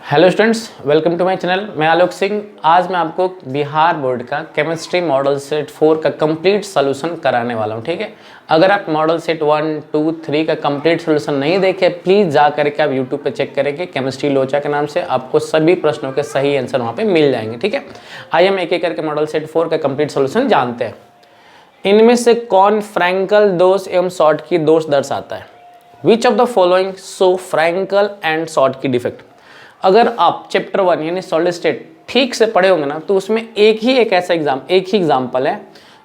Hello students, welcome to my channel. मैं आलोक सिंह। आज मैं आपको बिहार बोर्ड का केमिस्ट्री मॉडल सेट 4 का कंप्लीट सॉल्यूशन कराने वाला हूं। ठीक है, अगर आप मॉडल सेट 1, 2, 3 का कंप्लीट सॉल्यूशन नहीं देखे, प्लीज़ जा करके आप यूट्यूब पे चेक करेंगे केमिस्ट्री लोचा के नाम से। आपको सभी प्रश्नों के सही आंसर वहाँ पे मिल जाएंगे। ठीक है, आइए हम एक एक करके मॉडल सेट 4 का कंप्लीट सॉल्यूशन जानते हैं। इनमें से कौन फ्रैंकल दोष एवं शॉर्टकी दोष दर्शाता है? Which of the following show Frenkel and Schottky defect? अगर आप चैप्टर 1 यानी सॉलिड स्टेट ठीक से पढ़े होंगे ना, तो उसमें एक ही एग्जाम्पल है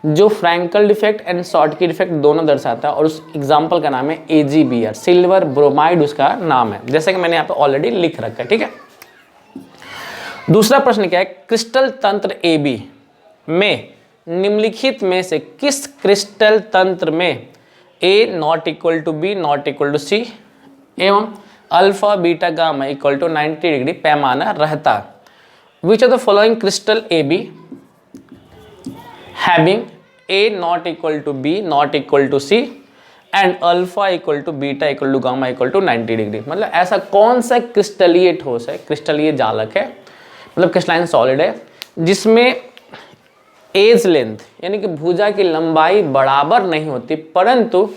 जो Frenkel defect and Schottky defect दोनों दर्शाता है, और उस एग्जाम्पल का नाम है AgBr, सिल्वर ब्रोमाइड उसका नाम है, जैसे कि मैंने यहाँ पे ऑलरेडी लिख रखा है। ठीक है, दूसरा प्रश्न क्या है? क्रिस्टल तंत्र AB में निम्नलिखित में से किस क्रिस्टल तंत्र में A not equal to B not equal to C एवं alpha beta gamma equal to 90 degree पैमाना रहता? Which of the following crystal AB having A not equal to B not equal to C and alpha equal to beta equal to gamma equal to 90 degree? मतलब ऐसा कौन सा क्रिस्टलीय ठोस है, क्रिस्टलीय जालक है, मतलब क्रिस्टलाइन सॉलिड है, जिसमें एज लेंथ यानी कि भुजा की लंबाई बराबर नहीं होती, परंतु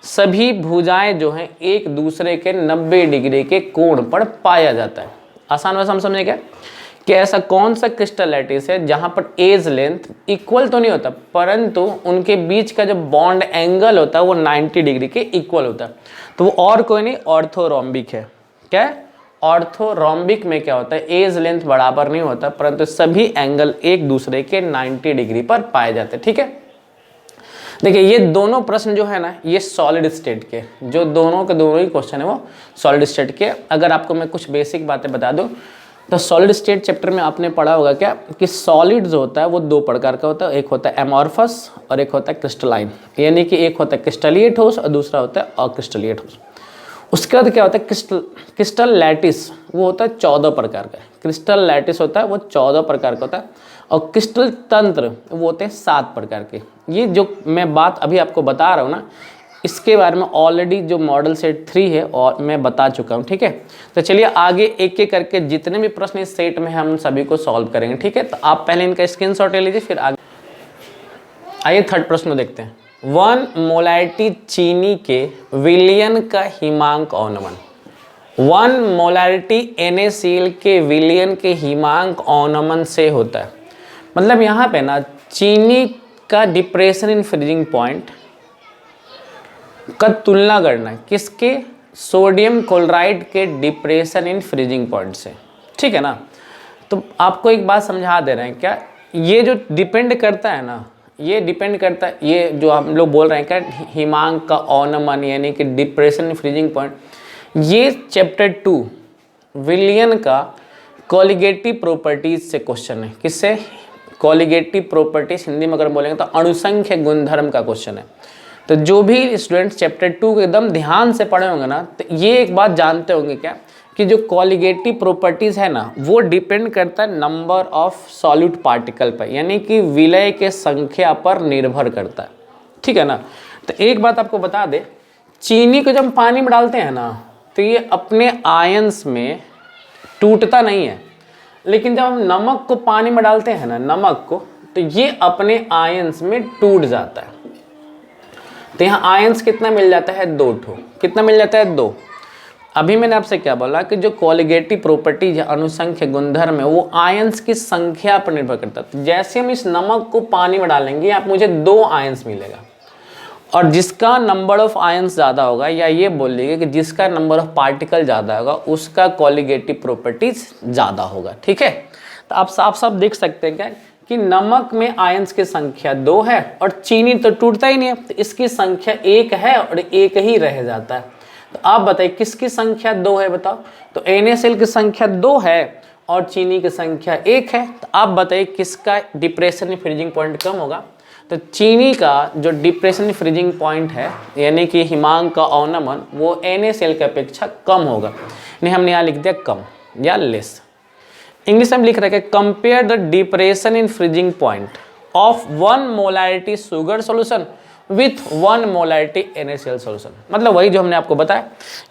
सभी भुजाएं जो हैं एक दूसरे के 90 डिग्री के कोण पर पाया जाता है। आसान भाषा हम समझे क्या कि ऐसा कौन सा क्रिस्टल लैटिस है जहां पर एज लेंथ इक्वल तो नहीं होता, परंतु उनके बीच का जो बॉन्ड एंगल होता है वो 90 डिग्री के इक्वल होता है। तो वो और कोई नहीं, ऑर्थोरोम्बिक है। क्या है? ऑर्थोरोम्बिक में क्या होता है? एज लेंथ बराबर नहीं होता, परंतु सभी एंगल एक दूसरे के 90 डिग्री पर पाए जाते हैं। ठीक है, देखिए ये दोनों प्रश्न जो है ना, ये सॉलिड स्टेट के, जो दोनों के दोनों ही क्वेश्चन है वो सॉलिड स्टेट के। अगर आपको मैं कुछ बेसिक बातें बता दूं तो सॉलिड स्टेट चैप्टर में आपने पढ़ा होगा क्या कि सॉलिड जो होता है वो दो प्रकार का होता है, एक होता है एमॉर्फस और एक होता है क्रिस्टलाइन, यानी कि एक होता है क्रिस्टलीय ठोस और दूसरा होता है अक्रिस्टलीय ठोस। उसके बाद क्या होता है? क्रिस्टल लैटिस, वो होता है 14 प्रकार का। क्रिस्टल लैटिस होता है वो 14 प्रकार का होता है, और क्रिस्टल तंत्र वो होते हैं 7 प्रकार के। ये जो मैं बात अभी आपको बता रहा हूँ ना, इसके बारे में ऑलरेडी जो मॉडल सेट 3 है और मैं बता चुका हूँ। ठीक है, तो चलिए आगे एक एक करके जितने भी प्रश्न इस सेट में हम सभी को सॉल्व करेंगे। ठीक है, तो आप पहले इनका स्क्रीनशॉट ले लीजिए, फिर आगे आइए थर्ड प्रश्न देखते हैं। 1 मोलैरिटी चीनी के विलयन का हिमांक औनमन। 1 मोलैरिटी NaCl के विलयन के हिमांक औनमन से होता है। मतलब यहाँ पे ना चीनी का डिप्रेशन इन फ्रीजिंग पॉइंट का तुलना करना है किसके? सोडियम क्लोराइड के डिप्रेशन इन फ्रीजिंग पॉइंट से। ठीक है ना, तो आपको एक बात समझा दे रहे हैं क्या, ये जो डिपेंड करता है ना, ये डिपेंड करता है, ये जो हम लोग बोल रहे हैं क्या हिमांक का औनमन यानी कि डिप्रेशन इन फ्रीजिंग पॉइंट, ये चैप्टर 2 विलियन का कॉलिगेटिव प्रॉपर्टीज से क्वेश्चन है। किससे? कॉलिगेटिव प्रॉपर्टीज, हिंदी में अगर बोलेंगे तो अणुसंख्य गुणधर्म का क्वेश्चन है। तो जो भी स्टूडेंट्स चैप्टर 2 को एकदम ध्यान से पढ़े होंगे ना, तो ये एक बात जानते होंगे क्या कि जो कॉलिगेटिव प्रॉपर्टीज है ना, वो डिपेंड करता है नंबर ऑफ सॉल्यूट पार्टिकल पर, यानी कि विलय के संख्या पर निर्भर करता है। ठीक है ना, तो एक बात आपको बता दे, चीनी को जब हम पानी में डालते हैं ना, तो ये अपने आयंस में टूटता नहीं है, लेकिन जब हम नमक को पानी में डालते हैं ना, नमक को, तो ये अपने आयंस में टूट जाता है। तो यहाँ आयंस कितना मिल जाता है? 2 ठो। कितना मिल जाता है? 2। अभी मैंने आपसे क्या बोला कि जो कॉलिगेटिव प्रॉपर्टीज है, अणुसंख्य गुणधर्म है, वो आयंस की संख्या पर निर्भर करता है। तो जैसे हम इस नमक को पानी में डालेंगे, आप मुझे 2 आयंस मिलेगा, और जिसका नंबर ऑफ आयंस ज़्यादा होगा, या ये बोल लीजिए कि जिसका नंबर ऑफ पार्टिकल ज़्यादा होगा, उसका कॉलिगेटिव प्रॉपर्टीज ज़्यादा होगा। ठीक है, तो आप साफ साफ देख सकते हैं क्या कि नमक में आयंस की संख्या 2 है, और चीनी तो टूटता ही नहीं है, तो इसकी संख्या 1 है और 1 ही रह जाता है। तो आप बताइए किसकी संख्या 2 है? बताओ। तो NaCl की संख्या 2 है और चीनी की संख्या 1 है, तो आप बताइए किसका डिप्रेशन इन फ्रीजिंग पॉइंट कम होगा? तो चीनी का जो डिप्रेशन इन फ्रीजिंग पॉइंट है, यानी कि हिमांक का औनमन, वो NaCl की अपेक्षा कम होगा। नहीं, हमने यहाँ लिख दिया कम या लेस। इंग्लिश में लिख रखा है compare the depression in freezing point of 1 molarity sugar solution with 1 molarity NaCl solution. मतलब वही जो हमने आपको बताया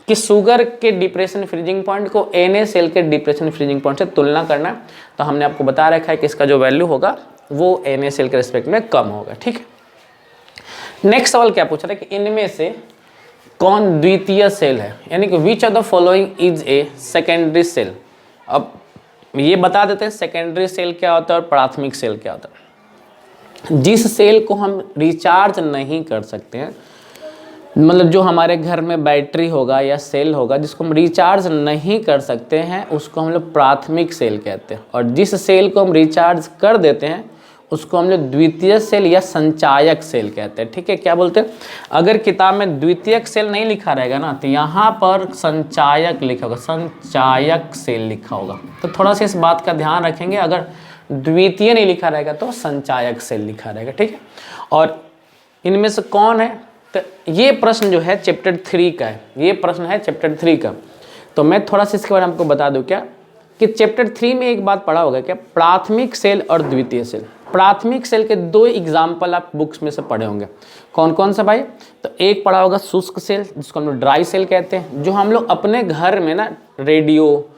कि शुगर के डिप्रेशन फ्रीजिंग पॉइंट को NaCl के डिप्रेशन फ्रीजिंग पॉइंट से तुलना करना है। तो हमने आपको बता रखा है कि इसका जो वैल्यू होगा वो NaCl के रिस्पेक्ट में कम होगा। ठीक है, नेक्स्ट सवाल क्या पूछ रहा है कि इनमें से कौन द्वितीय सेल है, यानी कि which of the following is a secondary cell. अब ये बता देते हैं सेकेंडरी सेल क्या होता है और प्राथमिक सेल क्या होता है। जिस सेल को हम रिचार्ज नहीं कर सकते हैं, मतलब जो हमारे घर में बैटरी होगा या सेल होगा जिसको हम रिचार्ज नहीं कर सकते हैं, उसको हम लोग प्राथमिक सेल कहते हैं। और जिस सेल को हम रिचार्ज कर देते हैं उसको हम लोग द्वितीयक सेल या संचायक सेल कहते हैं। ठीक है, क्या बोलते हैं, अगर किताब में द्वितीयक सेल नहीं लिखा रहेगा ना तो यहाँ पर संचायक लिखा होगा, संचायक सेल लिखा होगा। तो थोड़ा सा इस बात का ध्यान रखेंगे, अगर द्वितीय नहीं लिखा रहेगा तो संचायक सेल लिखा रहेगा। ठीक है, और इनमें से कौन है, तो ये प्रश्न जो है चैप्टर 3 का है, ये प्रश्न है चैप्टर 3 का। तो मैं थोड़ा सा इसके बारे में आपको बता दूं क्या कि चैप्टर 3 में एक बात पढ़ा होगा क्या, प्राथमिक सेल और द्वितीय सेल। प्राथमिक सेल के 2 एग्जाम्पल आप बुक्स में से पढ़े होंगे, कौन कौन सा भाई, तो एक पढ़ा होगा शुष्क सेल जिसको हम लोग ड्राई सेल कहते हैं, जो हम लोग अपने घर में ना रेडियो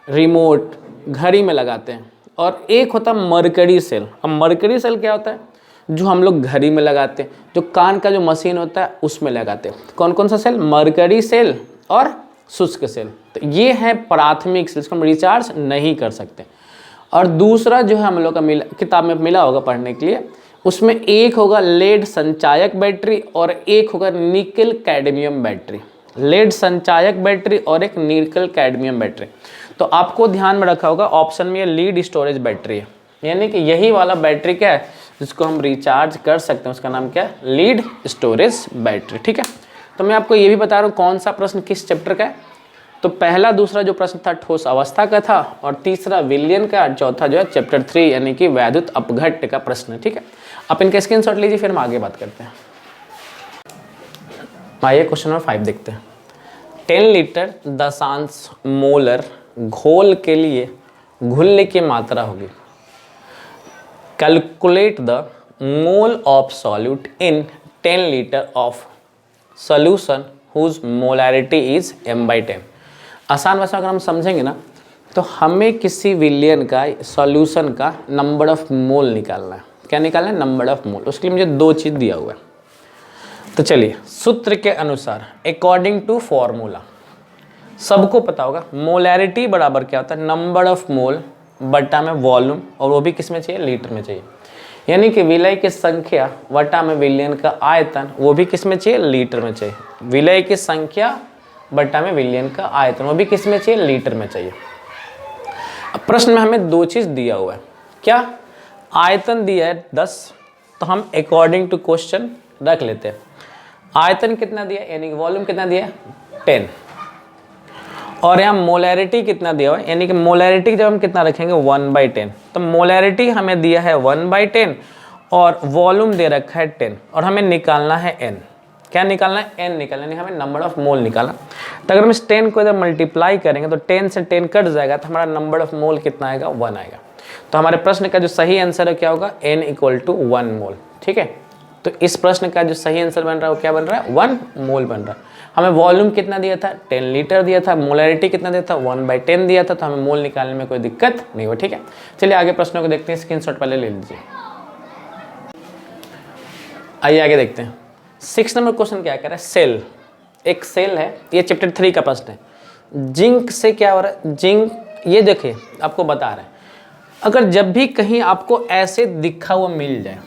रिमोट घड़ी में लगाते हैं। और एक होता है मरकरी सेल। अब मरकरी सेल क्या होता है, जो हम लोग घड़ी में लगाते हैं, जो कान का जो मशीन होता है उसमें लगाते हैं। कौन कौन सा सेल, मरकरी सेल और शुष्क सेल। तो ये है प्राथमिक सेल, इसको हम रिचार्ज नहीं कर सकते। और दूसरा जो है हम लोग का किताब में मिला होगा पढ़ने के लिए, उसमें एक होगा लेड संचायक बैटरी और एक होगा निकल कैडमियम बैटरी। लेड संचायक बैटरी और एक निकल कैडमियम बैटरी। तो आपको ध्यान में रखा होगा ऑप्शन में लीड स्टोरेज बैटरी है, यानी कि यही वाला बैटरी क्या है जिसको हम रिचार्ज कर सकते हैं, उसका नाम क्या है, लीड स्टोरेज बैटरी। ठीक है, तो मैं आपको ये भी बता रहा हूँ कौन सा प्रश्न किस चैप्टर का है। तो पहला दूसरा जो प्रश्न था ठोस अवस्था का था, और तीसरा विलियन का, और चौथा जो है चैप्टर 3 यानी कि वैद्युत अपघट्ट का प्रश्न है। ठीक है, आप इनका स्क्रीनशॉट लीजिए, फिर हम आगे बात करते हैं। आइए क्वेश्चन नंबर 5 देखते हैं। 10 लीटर दशांश मोलर घोल के लिए घुलने की मात्रा होगी। Calculate the mole of solute in 10 litre of solution whose molarity is m/10। आसान भाषा अगर हम समझेंगे ना तो हमें किसी विलियन का सॉल्यूशन का नंबर ऑफ मोल निकालना है। क्या निकालना है, नंबर ऑफ मोल। उसके लिए मुझे 2 चीज़ दिया हुआ है। तो चलिए, सूत्र के अनुसार अकॉर्डिंग टू फॉर्मूला सबको पता होगा मोलैरिटी बराबर क्या होता है, नंबर ऑफ मोल बटा में वॉल्यूम, और वो भी किस में चाहिए, लीटर में चाहिए। यानी कि विलय की संख्या बटा में विलयन का आयतन, वो भी किस में चाहिए, लीटर में चाहिए। विलय की संख्या बटा में विलयन का आयतन, वो भी किस में चाहिए, लीटर में चाहिए। अब प्रश्न में हमें 2 चीज़ दिया हुआ है। क्या, आयतन दिया है 10, तो हम अकॉर्डिंग टू क्वेश्चन रख लेते हैं। आयतन कितना दिया, यानी कि वॉल्यूम कितना दिया है, 10। और यहाँ मोलैरिटी कितना दिया हुआ है, यानी कि मोलैरिटी जब हम कितना रखेंगे, 1/10। तो मोलैरिटी हमें दिया है 1/10 और वॉल्यूम दे रखा है 10, और हमें निकालना है n। क्या निकालना है, n निकालना है, हमें नंबर ऑफ मोल निकालना। तो अगर हम इस 10 को इधर मल्टीप्लाई करेंगे तो 10 से 10 कट जाएगा, तो हमारा नंबर ऑफ मोल कितना आएगा, 1 आएगा। तो हमारे प्रश्न का जो सही आंसर है क्या होगा, n = 1 मोल। ठीक है, तो इस प्रश्न का जो सही आंसर बन रहा है वो क्या बन रहा है, 1 मोल बन रहा है। हमें वॉल्यूम कितना दिया था, 10 लीटर दिया था, मोलैरिटी कितना दिया था, 1/10 दिया था, तो हमें मोल निकालने में कोई दिक्कत नहीं हुआ। ठीक है, चलिए आगे प्रश्नों को देखते हैं, स्क्रीनशॉट पहले ले लीजिए। आइए आगे देखते हैं। 6 नंबर क्वेश्चन क्या कह रहा है, सेल, एक सेल है, ये चैप्टर 3 का प्रश्न है। जिंक से क्या हो रहा है, जिंक, ये देखिए आपको बता रहे हैं, अगर जब भी कहीं आपको ऐसे दिखा हुआ मिल जाए,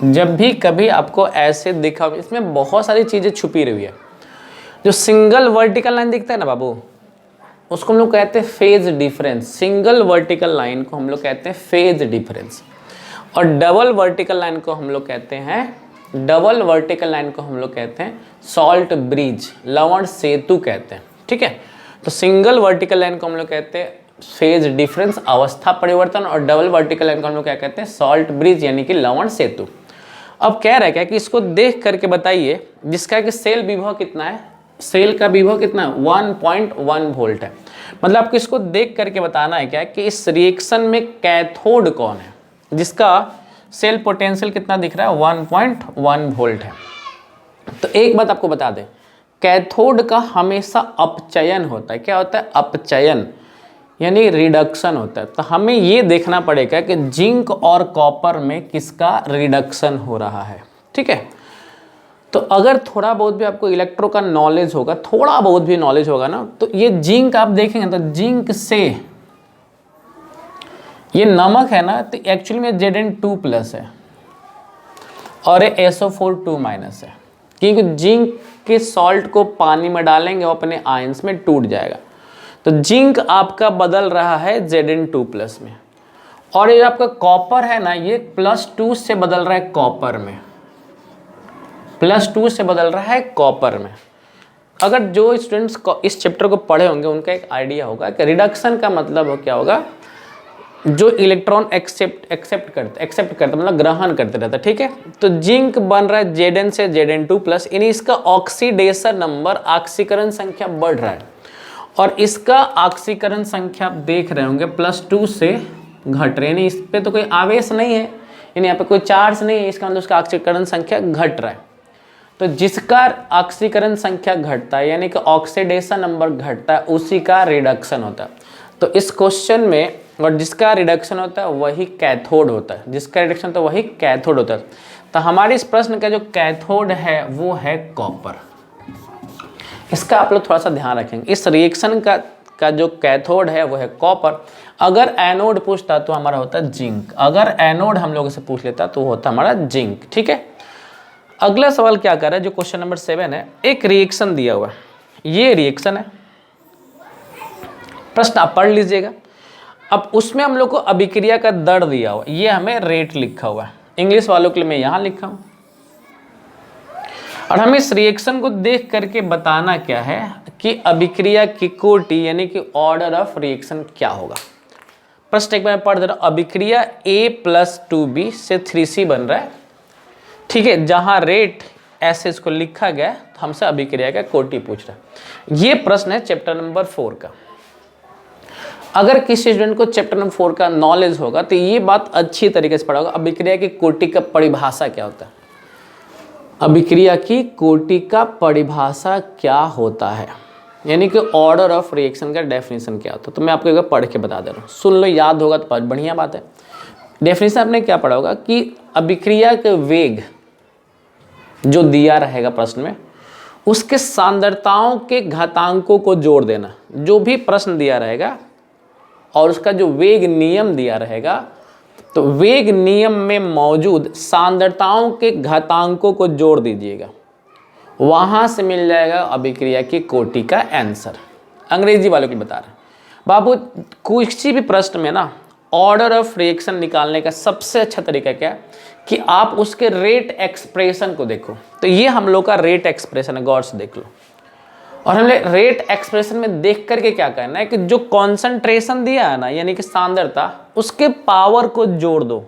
जब भी कभी आपको ऐसे दिखा, इसमें बहुत सारी चीज़ें छुपी रही है। जो सिंगल वर्टिकल लाइन दिखता है ना बाबू, उसको हम लोग कहते हैं phase difference. Single vertical line को हम लोग कहते हैं फेज डिफरेंस, और डबल वर्टिकल लाइन को हम लोग कहते हैं सॉल्ट ब्रिज, लवण सेतु कहते हैं। ठीक है, तो सिंगल वर्टिकल लाइन को हम लोग कहते हैं फेज डिफरेंस, अवस्था परिवर्तन, और डबल वर्टिकल लाइन को हम लोग क्या कहते हैं, सॉल्ट ब्रिज यानी कि लवण सेतु। अब कह रहा है क्या कि इसको देख करके बताइए, जिसका कि सेल विभव कितना है, सेल का विभव कितना है, 1.1 वोल्ट है। मतलब आपको इसको देख करके बताना है क्या कि इस रिएक्शन में कैथोड कौन है, जिसका सेल पोटेंशियल कितना दिख रहा है 1.1 वोल्ट है। तो एक बात आपको बता दें, कैथोड का हमेशा अपचयन होता है। क्या होता है? अपचयन, यानी रिडक्शन होता है। तो हमें ये देखना पड़ेगा कि जिंक और कॉपर में किसका रिडक्शन हो रहा है। ठीक है, तो अगर थोड़ा बहुत भी आपको इलेक्ट्रो का नॉलेज होगा, थोड़ा बहुत भी नॉलेज होगा ना, तो ये जिंक आप देखेंगे तो जिंक से ये नमक है ना, तो एक्चुअली में Zn2+ है और ये SO4 2- है, क्योंकि जिंक के सॉल्ट को पानी में डालेंगे वो अपने आयंस में टूट जाएगा। तो जिंक आपका बदल रहा है Zn2+ में, और ये आपका कॉपर है ना, ये +2 से बदल रहा है कॉपर में, +2 से बदल रहा है कॉपर में। अगर जो स्टूडेंट्स इस चैप्टर को पढ़े होंगे उनका एक आइडिया होगा कि रिडक्शन का मतलब हो क्या होगा, जो इलेक्ट्रॉन एक्सेप्ट करते मतलब ग्रहण करते रहता है। ठीक है, तो जिंक बन रहा है Zn से Zn2+, यानी इसका ऑक्सीडेशन नंबर, ऑक्सीकरण संख्या बढ़ रहा है, और इसका ऑक्सीकरण संख्या आप देख रहे होंगे +2 से घट रहे, यानी इस पे तो कोई आवेश नहीं है, यानी यहाँ पे कोई चार्ज नहीं है, इसका मतलब उसका ऑक्सीकरण संख्या घट रहा है। तो जिसका ऑक्सीकरण संख्या घटता है यानी कि ऑक्सीडेशन नंबर घटता है, उसी का रिडक्शन होता है। तो इस क्वेश्चन में, और जिसका रिडक्शन होता है वही कैथोड होता है, जिसका रिडक्शन होता है वही कैथोड होता है। तो हमारे इस प्रश्न का जो कैथोड है वो है कॉपर। इसका आप लोग थोड़ा सा ध्यान रखेंगे, इस रिएक्शन का जो कैथोड है वो है कॉपर। अगर एनोड पूछता तो हमारा होता है जिंक, अगर एनोड हम लोगों से पूछ लेता तो होता हमारा जिंक। ठीक है, अगला सवाल क्या कर रहा है, जो क्वेश्चन नंबर 7 है, एक रिएक्शन दिया हुआ है, ये रिएक्शन है, प्रश्न आप पढ़ लीजिएगा। अब उसमें हम लोग को अभिक्रिया का दर दिया हुआ, ये हमें रेट लिखा हुआ है, इंग्लिश वालों के लिए मैं यहाँ लिखा हूँ, और हमें इस रिएक्शन को देख करके बताना क्या है कि अभिक्रिया की कोटि यानी कि ऑर्डर ऑफ रिएक्शन क्या होगा। प्रश्न एक बार पढ़ दे रहा हूँ, अभिक्रिया A+2B से 3C बन रहा है। ठीक है, जहां रेट ऐसे इसको लिखा गया है, तो हमसे अभिक्रिया का कोटि पूछ रहा है। ये प्रश्न है चैप्टर नंबर 4 का। अगर किसी स्टूडेंट को चैप्टर नंबर 4 का नॉलेज होगा तो ये बात अच्छी तरीके से पढ़ा होगा, अभिक्रिया की कोटि का परिभाषा क्या होता है, अभिक्रिया की कोटि का परिभाषा क्या होता है, यानी कि ऑर्डर ऑफ रिएक्शन का डेफिनेशन क्या होता है। तो मैं आपको एक बार पढ़ के बता दे रहा हूँ, सुन लो, याद होगा तो बढ़िया बात है। डेफिनेशन आपने क्या पढ़ा होगा कि अभिक्रिया के वेग जो दिया रहेगा प्रश्न में, उसके सांद्रताओं के घातांकों को जोड़ देना, जो भी प्रश्न दिया रहेगा और उसका जो वेग नियम दिया रहेगा, तो वेग नियम में मौजूद सांद्रताओं के घातांकों को जोड़ दीजिएगा, वहां से मिल जाएगा अभिक्रिया की कोटि का आंसर। अंग्रेजी वालों को बता रहे हैं बाबू, किसी भी प्रश्न में ना ऑर्डर ऑफ रिएक्शन निकालने का सबसे अच्छा तरीका क्या है कि आप उसके रेट एक्सप्रेशन को देखो। तो ये हम लोग का रेट एक्सप्रेशन है, गौर से देख लो। और हमने रेट एक्सप्रेशन में देख करके क्या करना है कि जो कॉन्सेंट्रेशन दिया है ना, यानी कि सांद्रता, उसके पावर को जोड़ दो।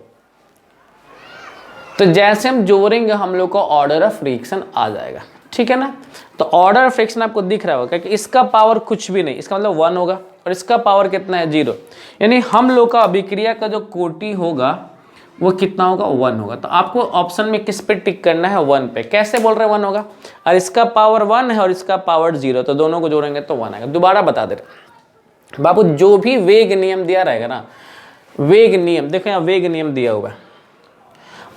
तो जैसे हम जोड़ेंगे हम लोग को ऑर्डर ऑफ रिएक्शन आ जाएगा। ठीक है ना, तो ऑर्डर ऑफ रिएक्शन आपको दिख रहा होगा कि इसका पावर कुछ भी नहीं, इसका मतलब 1 होगा, और इसका पावर कितना है 0, यानी हम लोग का अभिक्रिया का जो कोटि होगा वो कितना होगा 1 होगा। तो आपको ऑप्शन में किस पे टिक करना है 1 पे। कैसे बोल रहे हैं 1 होगा, और इसका पावर 1 है और इसका पावर 0, तो दोनों को जोड़ेंगे तो 1 आएगा। दोबारा बता दे रहे बाबू, जो भी वेग नियम दिया रहेगा ना, वेग नियम देखो यहाँ वेग नियम दिया हुआ है,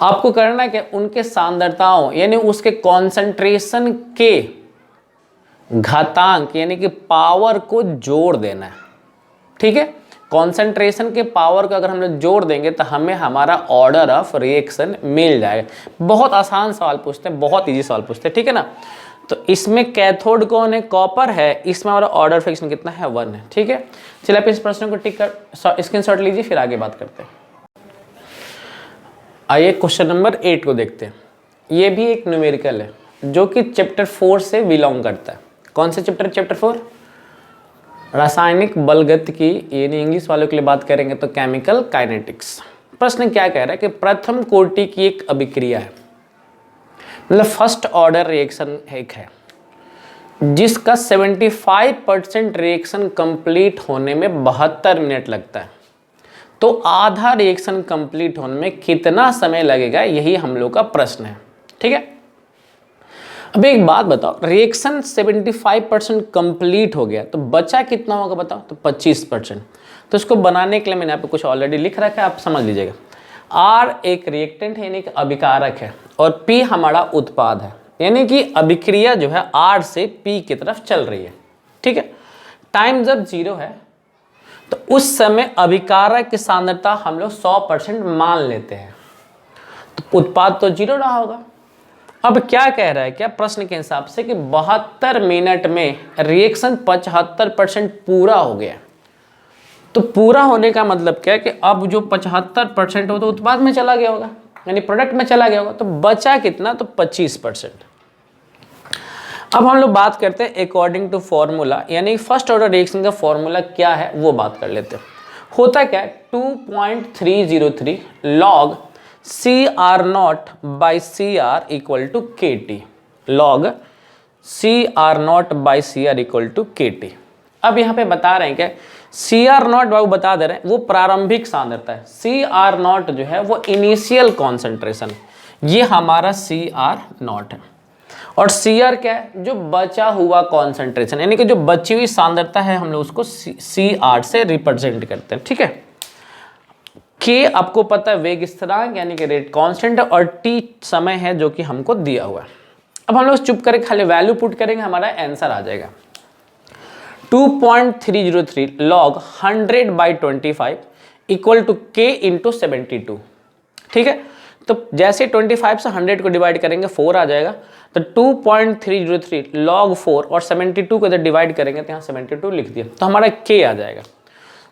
आपको करना है कि उनके सांद्रताओं यानी उसके कॉन्सेंट्रेशन के घातांक यानी कि पावर को जोड़ देना है। ठीक है, कॉन्सेंट्रेशन के पावर को अगर हम लोग जोड़ देंगे तो हमें हमारा ऑर्डर ऑफ रिएक्शन मिल जाएगा। बहुत आसान सवाल पूछते हैं, बहुत इजी सवाल पूछते हैं। ठीक है ना, तो इसमें कैथोड कौन है, कॉपर है, इसमें हमारा ऑर्डर ऑफ रिएक्शन कितना है 1 है। ठीक है, चलिए आप इस प्रश्न को टिक कर स्क्रीनशॉट लीजिए, फिर आगे बात करते हैं। आइए क्वेश्चन नंबर 8 को देखते हैं। ये भी एक न्यूमेरिकल है जो कि चैप्टर 4 से बिलोंग करता है। कौन से चैप्टर, चैप्टर 4 रासायनिक बलगतिकी, यानी इंग्लिश वालों के लिए बात करेंगे तो केमिकल काइनेटिक्स। प्रश्न क्या कह रहा है कि प्रथम कोटि की एक अभिक्रिया है, मतलब फर्स्ट ऑर्डर रिएक्शन एक है, जिसका 75% रिएक्शन कंप्लीट होने में 72 मिनट लगता है। तो आधा रिएक्शन कंप्लीट होने में कितना समय लगेगा, यही हम लोग का प्रश्न है। ठीक है, अब एक बात बताओ, रिएक्शन 75% कंप्लीट हो गया तो बचा कितना होगा बताओ, तो 25%। तो इसको बनाने के लिए मैंने यहाँ पे कुछ ऑलरेडी लिख रखा है, आप समझ लीजिएगा। R एक रिएक्टेंट है यानी कि अभिकारक है, और P हमारा उत्पाद है, यानी कि अभिक्रिया जो है R से P की तरफ चल रही है। ठीक है, टाइम जब 0 है तो उस समय अभिकारक की सांद्रता हम लोग 100% मान लेते हैं, तो उत्पाद तो 0 रहा होगा। अब क्या कह रहा है, क्या प्रश्न के हिसाब से कि 72 मिनट में रिएक्शन 75% पूरा हो गया। तो पूरा होने का मतलब क्या है कि अब जो 75% हो तो उत्पाद में चला गया होगा, यानी प्रोडक्ट में चला गया होगा। तो बचा कितना, तो 25%। अब हम लोग बात करते हैं अकॉर्डिंग टू फॉर्मूला, यानी फर्स्ट ऑर्डर रिएक्शन का फॉर्मूला क्या है वो बात कर लेते हैं। होता क्या है, 2.303 log CR0 by CR equal to KT, log CR0 by CR equal to KT। अब यहाँ पे बता रहे हैं क्या, CR0 बाबू बता दे रहे हैं वो प्रारंभिक सांद्रता है, CR0 जो है वो इनिशियल कॉन्सेंट्रेशन, ये हमारा CR0 है। और CR क्या है, जो बचा हुआ कॉन्सेंट्रेशन, यानी कि जो बची हुई सांद्रता है हम लोग उसको CR से रिप्रेजेंट करते हैं। ठीक है, K आपको पता है वेग स्थिरांक यानी कि रेट कांस्टेंट है, और T समय है जो कि हमको दिया हुआ है। अब हम लोग चुप करके खाली वैल्यू पुट करेंगे, हमारा आंसर आ जाएगा 2.303 log 100/25 equal to K into 72। ठीक है, तो जैसे 25 से 100 को डिवाइड करेंगे 4 आ जाएगा, तो 2.303 log 4 और 72 को जब डिवाइड करेंगे तो यहाँ 72 लिख दिया, तो हमारा K आ जाएगा।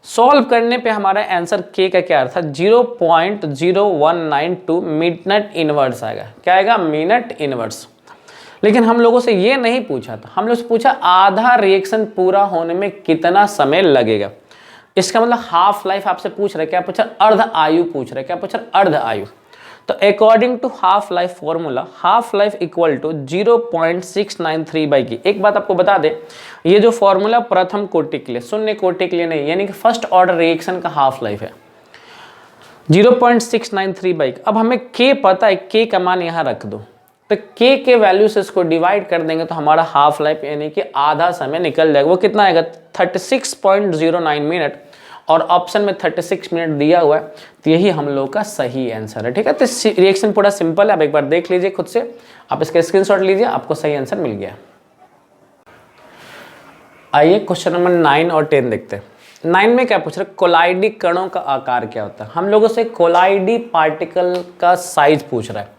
सॉल्व करने पे हमारा आंसर K का क्या था, 0.0192 मिनट इनवर्स आएगा। क्या आएगा, मिनट इनवर्स। लेकिन हम लोगों से ये नहीं पूछा था, हम लोग से पूछा आधा रिएक्शन पूरा होने में कितना समय लगेगा। इसका मतलब हाफ लाइफ आपसे पूछ रहे, क्या पूछा, अर्ध आयु पूछ रहे, क्या पूछा, अर्ध आयु। तो according to half life formula, half life equal to 0.693/K। एक बात आपको बता दे, ये जो फॉर्मूला प्रथम कोटि के लिए, शून्य कोटि के लिए नहीं, यानी कि फर्स्ट ऑर्डर रिएक्शन का हाफ लाइफ है 0.693/K। अब हमें K पता है, K का मान यहाँ रख दो, तो K के वैल्यू से इसको डिवाइड कर देंगे तो हमारा हाफ लाइफ यानी कि आधा समय निकल जाएगा। वो कितना आएगा, 36.09 मिनट, और ऑप्शन में 36 मिनट दिया हुआ है, तो यही हम लोग का सही आंसर है। ठीक है, तो रिएक्शन पूरा सिंपल है, आप एक बार देख लीजिए खुद से, आप इसका स्क्रीनशॉट लीजिए, आपको सही आंसर मिल गया। आइए क्वेश्चन नंबर 9 और 10 देखते हैं। 9 में क्या पूछ रहे, कोलाइडी कणों का आकार क्या होता है। हम लोगों से कोलाइडी पार्टिकल का साइज पूछ रहा है।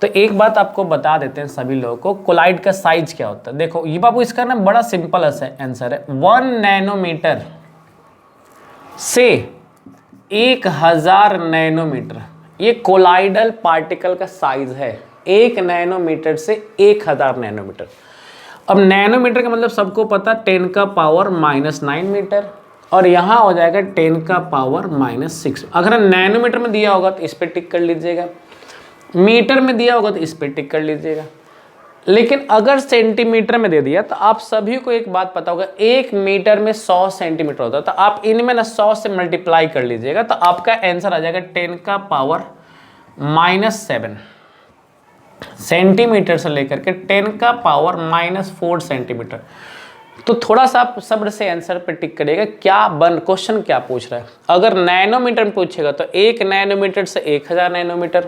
तो एक बात आपको बता देते हैं सभी लोगों को, कोलाइड का साइज क्या होता है। देखो ये बाबू, इसका ना बड़ा सिंपल आंसर है, 1 नैनोमीटर से 1000 नैनोमीटर, ये कोलाइडल पार्टिकल का साइज है। 1 नैनोमीटर से 1000 नैनोमीटर। अब नैनोमीटर का मतलब सबको पता, 10 का पावर -9 मीटर, और यहाँ हो जाएगा 10 का पावर -6। अगर नैनोमीटर में दिया होगा तो इस पर टिक कर लीजिएगा, मीटर में दिया होगा तो इस पर टिक कर लीजिएगा। लेकिन अगर सेंटीमीटर में दे दिया तो आप सभी को एक बात पता होगा, 1 मीटर में 100 सेंटीमीटर होता है, तो आप इनमें ना 100 से मल्टीप्लाई कर लीजिएगा, तो आपका आंसर आ जाएगा 10 का पावर -7 सेंटीमीटर से लेकर के 10 का पावर -4 सेंटीमीटर। तो थोड़ा सा आप सब्र से आंसर पे टिक करिएगा, क्या क्वेश्चन क्या पूछ रहा है। अगर नैनोमीटर में पूछेगा तो 1 नैनोमीटर से 1000 नैनोमीटर।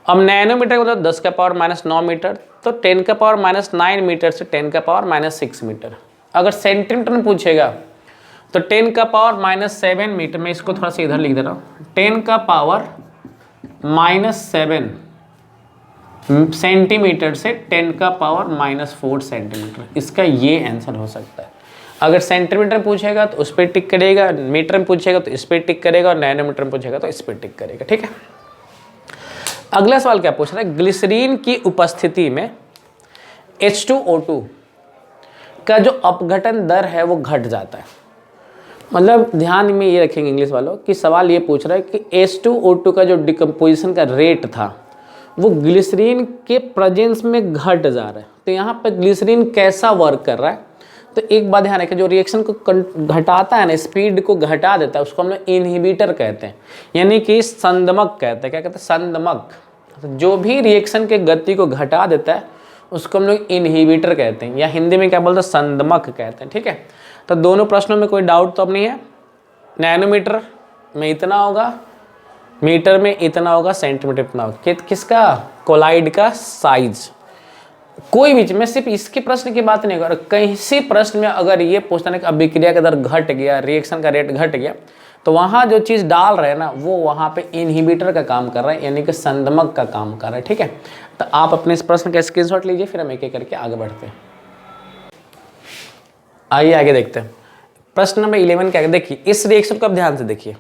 अब नैनोमीटर का मतलब 10 का पावर -9 मीटर, तो 10 का पावर -9 मीटर से 10 का पावर -6 मीटर। अगर सेंटीमीटर में पूछेगा तो 10 का पावर -7 मीटर, में इसको थोड़ा सा इधर लिख दे रहा हूँ, 10 का पावर -7 सेंटीमीटर से 10 का पावर -4 सेंटीमीटर। इसका ये आंसर हो सकता है। अगर सेंटीमीटर में पूछेगा तो उस पर टिक करेगा, मीटर में पूछेगा तो इस पर टिक करेगा, और नैनोमीटर में पूछेगा तो इस पर टिक करेगा। ठीक है, अगला सवाल क्या पूछ रहा है, ग्लिसरीन की उपस्थिति में H2O2 का जो अपघटन दर है वो घट जाता है। मतलब ध्यान में ये रखेंगे इंग्लिश वालों कि सवाल ये पूछ रहा है कि H2O2 का जो डिकम्पोजिशन का रेट था वो ग्लिसरीन के प्रेजेंस में घट जा रहा है। तो यहाँ पर ग्लिसरीन कैसा वर्क कर रहा है, तो एक बात ध्यान रखें, जो रिएक्शन को घटाता है ना, स्पीड को घटा देता है, उसको हम लोग इनहिबिटर कहते हैं, यानी कि संदमक कहते हैं। क्या कहते हैं? संदमक। तो जो भी रिएक्शन के गति को घटा देता है उसको हम लोग इनहिबिटर कहते हैं, या हिंदी में क्या बोलते हैं? संदमक कहते हैं। ठीक है, तो दोनों प्रश्नों में कोई डाउट तो अब नहीं है। नैनोमीटर में इतना होगा, मीटर में इतना होगा, सेंटीमीटर इतना होगा। किसका? कोलाइड का साइज। कोई भी, मैं सिर्फ इसके प्रश्न की बात नहीं कर रहा, किसी प्रश्न में अगर ये पूछना है कि अभिक्रिया का दर घट गया, रिएक्शन का रेट घट गया, तो वहाँ जो चीज़ डाल रहे हैं ना, वो वहाँ पे इनहिबिटर का काम कर रहा है, यानी कि संदमक का काम कर रहा है। ठीक है, तो आप अपने इस प्रश्न का स्क्रीनशॉट लीजिए, फिर हम एक एक करके आगे बढ़ते हैं। आइए आगे देखते हैं। प्रश्न नंबर 11 क्या है? देखिए इस रिएक्शन को आप ध्यान से देखिए।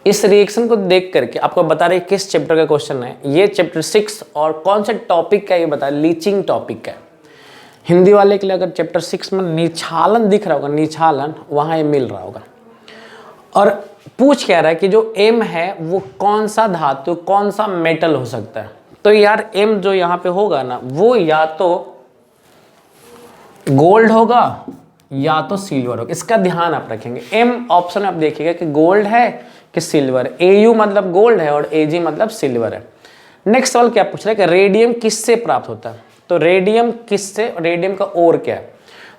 इस रिएक्शन को देख करके आपको बता रहे किस चैप्टर का क्वेश्चन है। ये चैप्टर 6 और कौन से टॉपिक का ये बता, लीचिंग टॉपिक का है। हिंदी वाले के लिए अगर चैप्टर 6 में निछालन दिख रहा होगा, निछालन, वहाँ ये मिल रहा होगा। और पूछ क्या रहा है कि जो एम है वो कौन सा धातु, कौन सा मेटल हो सकता है। तो यार एम जो यहाँ पे होगा ना, वो या तो गोल्ड होगा या तो सिल्वर होगा। इसका ध्यान आप रखेंगे। एम ऑप्शन आप देखिएगा कि गोल्ड है कि सिल्वर। एयू मतलब गोल्ड है और एजी मतलब सिल्वर है। नेक्स्ट सवाल क्या पूछ रहा है कि रेडियम किससे प्राप्त होता है। तो रेडियम किससे, रेडियम का और क्या है।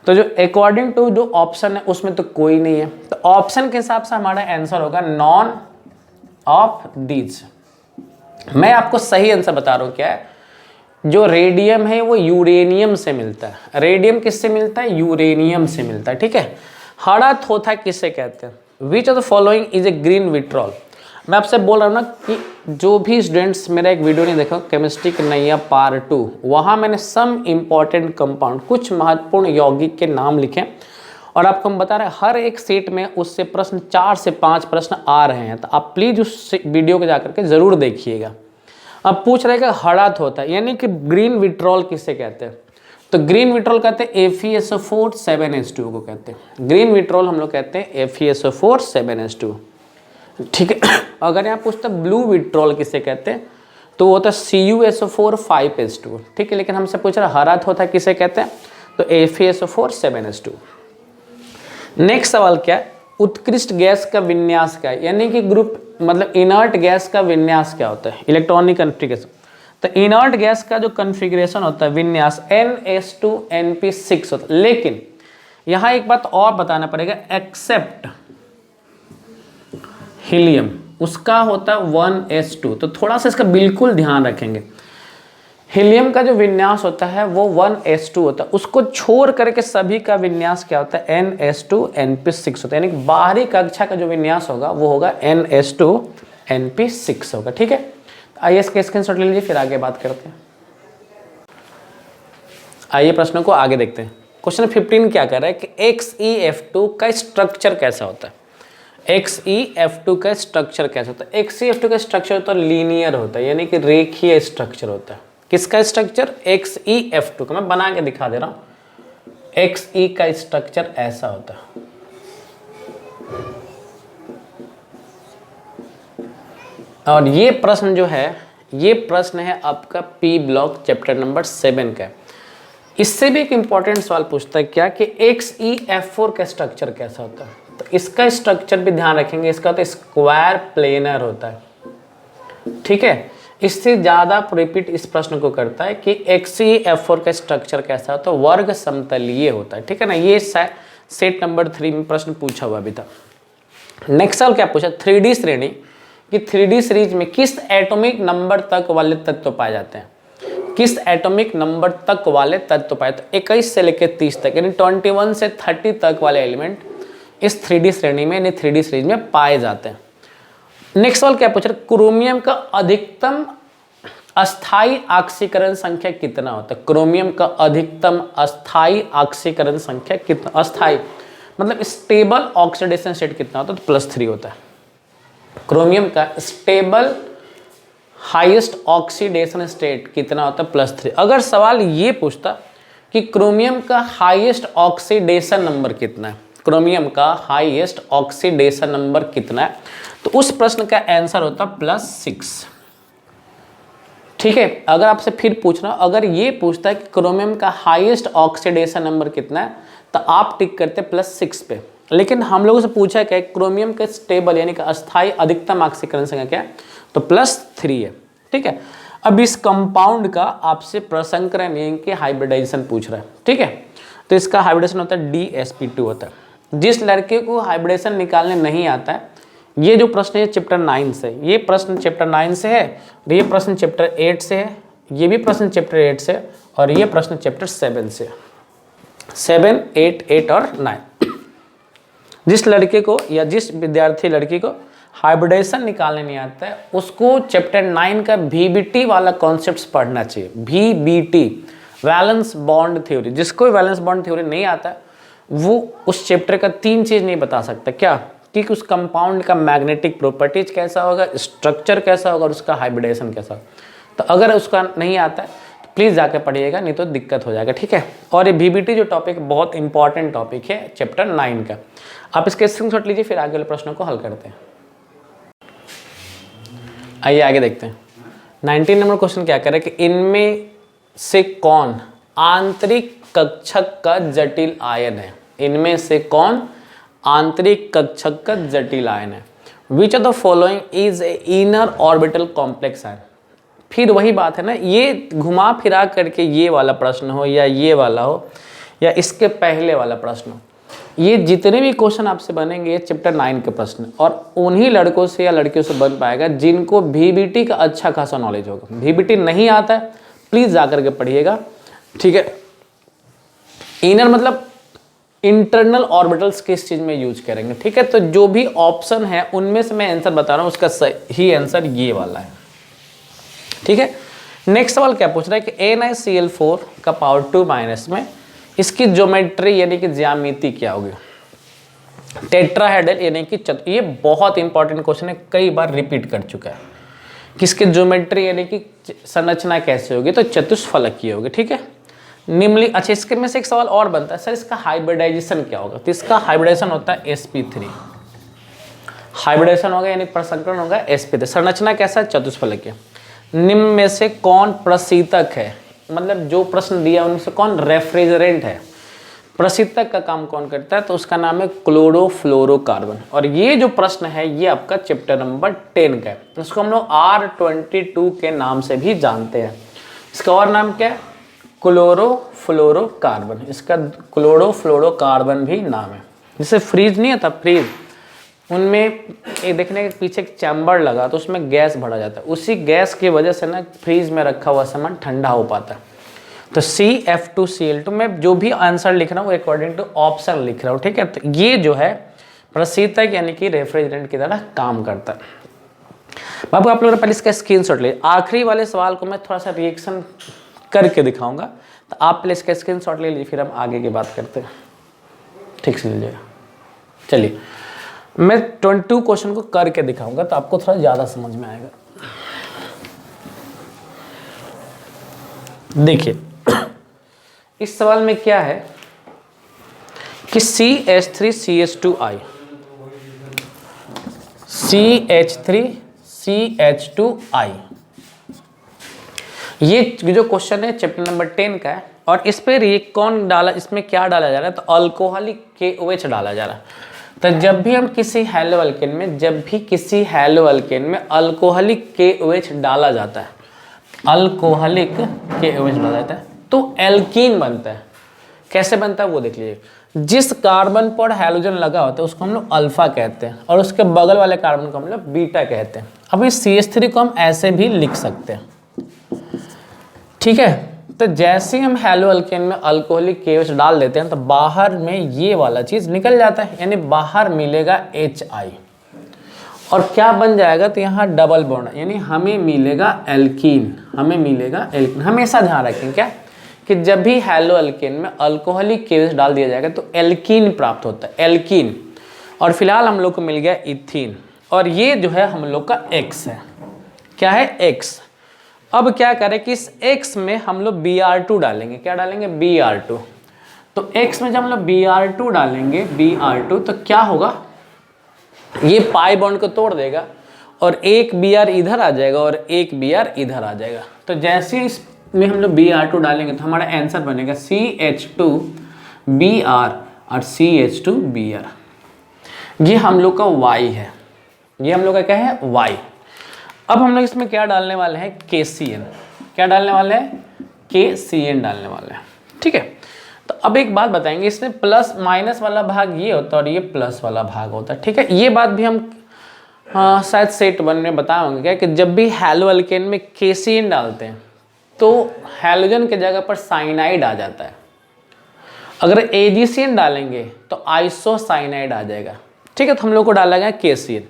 तो जो अकॉर्डिंग टू जो ऑप्शन है उसमें तो कोई नहीं है, तो ऑप्शन के हिसाब से हमारा आंसर होगा नॉन ऑफ दीज। मैं आपको सही आंसर बता रहा हूं क्या है। जो रेडियम है वो यूरेनियम से मिलता है। रेडियम किससे मिलता है? यूरेनियम से मिलता है। ठीक है, हरा थोथा किससे कहते हैं? विच of the following is A green vitriol. मैं आपसे बोल रहा हूँ ना कि जो भी स्टूडेंट्स मेरा एक वीडियो नहीं देखा, केमिस्ट्री कन्हैया पार्ट 2, वहाँ मैंने सम इम्पॉर्टेंट कंपाउंड, कुछ महत्वपूर्ण यौगिक के नाम लिखे और आपको हम बता रहे हैं हर एक सेट में उससे प्रश्न 4 से 5 प्रश्न आ रहे हैं। तो आप प्लीज़ उस वीडियो को जाकर के ज़रूर देखिएगा। अब पूछ रहे कि हरा थोथा यानी कि ग्रीन विट्रॉल किससे कहते हैं। तो ग्रीन विट्रॉल कहते हैं FeSO4 7H2 को कहते हैं। ग्रीन विट्रॉल हम लोग कहते हैं FeSO4 7H2। ठीक है, अगर यहाँ पूछता ब्लू विट्रॉल किसे कहते हैं तो वो होता है CuSO4 5H2। ठीक है, लेकिन हमसे पूछ रहा हरा थोथा किसे कहते हैं, तो FeSO4 7H2। नेक्स्ट सवाल क्या है? उत्कृष्ट गैस का विन्यास क्या है, यानी कि ग्रुप मतलब इनर्ट गैस का विन्यास क्या होता है, इलेक्ट्रॉनिक कन्फिगरेशन। तो इनर्ट गैस का जो कन्फिगरेशन होता है विन्यास NH2NP6 होता है। लेकिन यहाँ एक बात और बताना पड़ेगा, एक्सेप्ट हीलियम उसका होता है 1s2। तो थोड़ा सा इसका बिल्कुल ध्यान रखेंगे। हीलियम का जो विन्यास होता है वो 1s2 होता है, उसको छोड़ करके सभी का विन्यास क्या होता है NH2NP6 होता है, यानी बाहरी कक्षा का जो विन्यास होगा वो होगा NH2NP6 होगा। ठीक है, आइए इसके स्क्रीनशॉट ले लीजिए, फिर आगे बात करते हैं। आइए प्रश्नों को आगे देखते हैं। क्वेश्चन 15 क्या कर रहा है कि XeF2 का स्ट्रक्चर कैसा होता है। XeF2 का स्ट्रक्चर कैसा होता है? XeF2 का स्ट्रक्चर तो लीनियर होता है, यानी कि रेखीय स्ट्रक्चर होता है। किसका स्ट्रक्चर? XeF2 का। मैं बना के दिखा दे रहा हूं। Xe का स्ट्रक्चर ऐसा होता है। और ये प्रश्न जो है, ये प्रश्न है आपका P ब्लॉक चैप्टर नंबर 7 का। इससे भी एक इंपॉर्टेंट सवाल पूछता है क्या कि XeF4 का स्ट्रक्चर कैसा होता है। तो इसका स्ट्रक्चर भी ध्यान रखेंगे, इसका तो स्क्वायर प्लेनर होता है। ठीक है, इससे ज़्यादा रिपीट इस प्रश्न को करता है कि XeF4 का स्ट्रक्चर कैसा होता है, वर्ग समतलीय होता है। ठीक है ना, ये सेट नंबर 3 में प्रश्न पूछा हुआ अभी तक। नेक्स्ट सवाल क्या पूछा? 3D श्रेणी कि 3D सीरीज में किस एटॉमिक नंबर तक वाले तत्व पाए जाते हैं। किस एटॉमिक नंबर तक वाले तत्व पाए, तो 21 से लेकर 30 तक, यानी 21 से 30 तक वाले एलिमेंट इस 3D श्रेणी में, यानी 3D सीरीज में पाए जाते हैं। नेक्स्ट सवाल क्या पूछ रहे? क्रोमियम का अधिकतम अस्थाई ऑक्सीकरण संख्या कितना होता है। क्रोमियम का अधिकतम अस्थाई ऑक्सीकरण संख्या कितना, अस्थाई मतलब स्टेबल ऑक्सीडेशन स्टेट कितना होता है, तो +3 होता है। क्रोमियम का स्टेबल हाईएस्ट ऑक्सीडेशन स्टेट कितना होता है, +3। अगर सवाल ये पूछता कि क्रोमियम का हाईएस्ट ऑक्सीडेशन नंबर कितना है, क्रोमियम का हाईएस्ट ऑक्सीडेशन नंबर कितना है, तो उस प्रश्न का आंसर होता +6। ठीक है, अगर आपसे फिर पूछना, अगर ये पूछता है कि क्रोमियम का हाईएस्ट ऑक्सीडेशन नंबर कितना है, तो आप टिक करते +6 पे। लेकिन हम लोगों से पूछा क्या है, क्रोमियम के स्टेबल यानी कि अस्थायी अधिकतम ऑक्सीकरण संख्या क्या है, तो +3 है। ठीक है, अब इस कंपाउंड का आपसे प्रसंकरण यानी कि हाइब्रिडाइजेशन पूछ रहा है। ठीक है, तो इसका हाइब्रिडेशन होता है DsP2 होता है। जिस लड़के को हाइब्रिडेशन निकालने नहीं आता है, ये जो प्रश्न है चैप्टर 9 से, ये प्रश्न चैप्टर 9 से है, और ये प्रश्न चैप्टर 8 से है, ये भी प्रश्न चैप्टर 8 से, और ये प्रश्न चैप्टर 7 से। 7, 8 और 9। जिस लड़के को या जिस विद्यार्थी लड़की को हाइब्रिडेशन निकालने नहीं आता है, उसको चैप्टर 9 का VBT वाला कॉन्सेप्ट्स पढ़ना चाहिए। VBT, valence bond theory. जिसको वैलेंस बॉन्ड थ्योरी नहीं आता है, वो उस चैप्टर का 3 चीज़ नहीं बता सकता। क्या? कि उस कंपाउंड का मैग्नेटिक प्रॉपर्टीज कैसा होगा, स्ट्रक्चर कैसा होगा, और उसका हाइब्रिडेशन कैसा होगा। तो अगर उसका नहीं आता है तो प्लीज़ जाकर पढ़िएगा, नहीं तो दिक्कत हो जाएगा। ठीक है, और ये VBT जो टॉपिक बहुत इंपॉर्टेंट टॉपिक है चैप्टर 9 का। आप इसके स्क्रीनशॉट लीजिए, फिर आगे वाले प्रश्नों को हल करते हैं। आइए आगे देखते हैं। 19 नंबर क्वेश्चन क्या कह रहा है कि इनमें से कौन आंतरिक कक्षक का जटिल आयन है। इनमें से कौन आंतरिक कक्षक का जटिल आयन है। Which of the following is a inner orbital complex ion. फिर वही बात है ना, ये घुमा फिरा करके ये वाला प्रश्न हो या ये वाला हो या इसके पहले वाला प्रश्न हो, ये जितने भी क्वेश्चन आपसे बनेंगे ये चैप्टर 9 के प्रश्न, और उन्हीं लड़कों से या लड़कियों से बन पाएगा जिनको VBT का अच्छा खासा नॉलेज होगा। VBT नहीं आता है, प्लीज़ जाकर के पढ़िएगा। ठीक है, इनर मतलब इंटरनल ऑर्बिटल्स किस चीज़ में यूज करेंगे। ठीक है, तो जो भी ऑप्शन है उनमें से मैं आंसर बता रहा हूँ, उसका सही आंसर ये वाला है। ठीक है, नेक्स्ट सवाल क्या पूछ रहा है कि NaCl4 का पावर 2- में इसकी ज्योमेट्री यानी कि ज्यामिति क्या होगी। टेट्राहेड्रल यानी कि ये बहुत इंपॉर्टेंट क्वेश्चन है, कई बार रिपीट कर चुका है। किसकी ज्योमेट्री यानी कि संरचना कैसे होगी, तो चतुष्फलक की होगी। ठीक है, निम्नलिखित, अच्छा इसके में से एक सवाल और बनता है, सर इसका हाइब्रिडाइजेशन क्या होगा। तो इसका हाइब्रिडाइजेशन होता है sp3। हाइब्रिडाइजेशन होगा यानी प्रसंकरण होगा sp3। संरचना कैसा है, चतुष्फलक है। निम्न में से कौन प्रशीतक है, मतलब जो प्रश्न दिया उनमें से कौन रेफ्रिजरेंट है। प्रशीतक का काम कौन करता है, तो उसका नाम है क्लोरोफ्लोरोकार्बन। और ये जो प्रश्न है ये आपका चैप्टर नंबर 10 का है। इसको हम लोग R22 के नाम से भी जानते हैं। इसका और नाम क्या है, क्लोरोफ्लोरोकार्बन। इसका क्लोरोफ्लोरोकार्बन भी नाम है। जैसे फ्रीज नहीं आता, फ्रीज, उनमें एक देखने के पीछे एक चैम्बर लगा तो उसमें गैस भरा जाता है, उसी गैस की वजह से ना फ्रीज में रखा हुआ सामान ठंडा हो पाता है। तो CF2Cl2 में जो भी आंसर लिख रहा हूँ अकॉर्डिंग टू ऑप्शन लिख रहा हूँ। ठीक है, तो ये जो है प्रशीतक यानी कि रेफ्रिजरेंट की तरह काम करता है। बाबू आप लोगों ने पहले इसका स्क्रीनशॉट ले, आखिरी वाले सवाल को मैं थोड़ा सा रिएक्शन करके दिखाऊंगा, तो आप पहले इसका स्क्रीनशॉट ले लीजिए, फिर हम आगे की बात करते हैं। ठीक से लीजिएगा। चलिए मैं 22 क्वेश्चन को करके दिखाऊंगा तो आपको थोड़ा ज़्यादा समझ में आएगा। देखिए इस सवाल में क्या है कि CH3CH2I, CH3CH2I, ये जो क्वेश्चन है चैप्टर नंबर 10 का है, और इस पर ये कौन डाला, इसमें क्या डाला जा रहा है, तो अल्कोहलिक KOH डाला जा रहा है। तो जब भी हम किसी हैलो अल्केन में अल्कोहलिक KOH डाला जाता है, अल्कोहलिक KOH डाला जाता है तो एल्कीन बनता है। कैसे बनता है वो देख लीजिए। जिस कार्बन पर हैलोजन लगा होता है उसको हम लोग अल्फा कहते हैं, और उसके बगल वाले कार्बन को हम लोग बीटा कहते हैं। अब इस CH3 को हम ऐसे भी लिख सकते हैं। ठीक है, तो जैसे ही हम हैलो अल्केन में अल्कोहलिक KOH डाल देते हैं तो बाहर में ये वाला चीज़ निकल जाता है, यानी बाहर मिलेगा HI, और क्या बन जाएगा, तो यहाँ डबल बॉन्ड, यानी हमें मिलेगा एल्कीन। हमेशा ध्यान रखें क्या कि जब भी हैलो अल्केन में अल्कोहलिक KOH डाल दिया जाएगा तो एल्कीन प्राप्त होता है, एल्कीन। और फिलहाल हम लोग को मिल गया इथीन, और ये जो है हम लोग का X है। क्या है, X। अब क्या करें कि इस X में हम लोग Br2 डालेंगे। क्या डालेंगे, Br2। तो X में जब हम लोग Br2 डालेंगे, Br2, तो क्या होगा, ये पाई बॉन्ड को तोड़ देगा और एक Br इधर आ जाएगा और एक Br इधर आ जाएगा। तो जैसे इसमें हम लोग Br2 डालेंगे तो हमारा आंसर बनेगा CH2 Br और CH2Br। ये हम लोग का Y है, ये हम लोग का क्या है Y। अब हम लोग इसमें क्या डालने वाले हैं KCN, क्या डालने वाले हैं KCN डालने वाले हैं, ठीक है। तो अब एक बात बताएंगे, इसमें प्लस माइनस वाला भाग ये होता है और ये प्लस वाला भाग होता है, ठीक है। ये बात भी हम शायद सेट 1 में बताए होंगे क्या कि जब भी हैलो अल्केन में KCN डालते हैं तो हैलोजन की जगह पर साइनाइड आ जाता है। अगर AgCN डालेंगे तो आइसोसाइनाइड आ जाएगा, ठीक है। तो हम लोग को डाला गया KCN,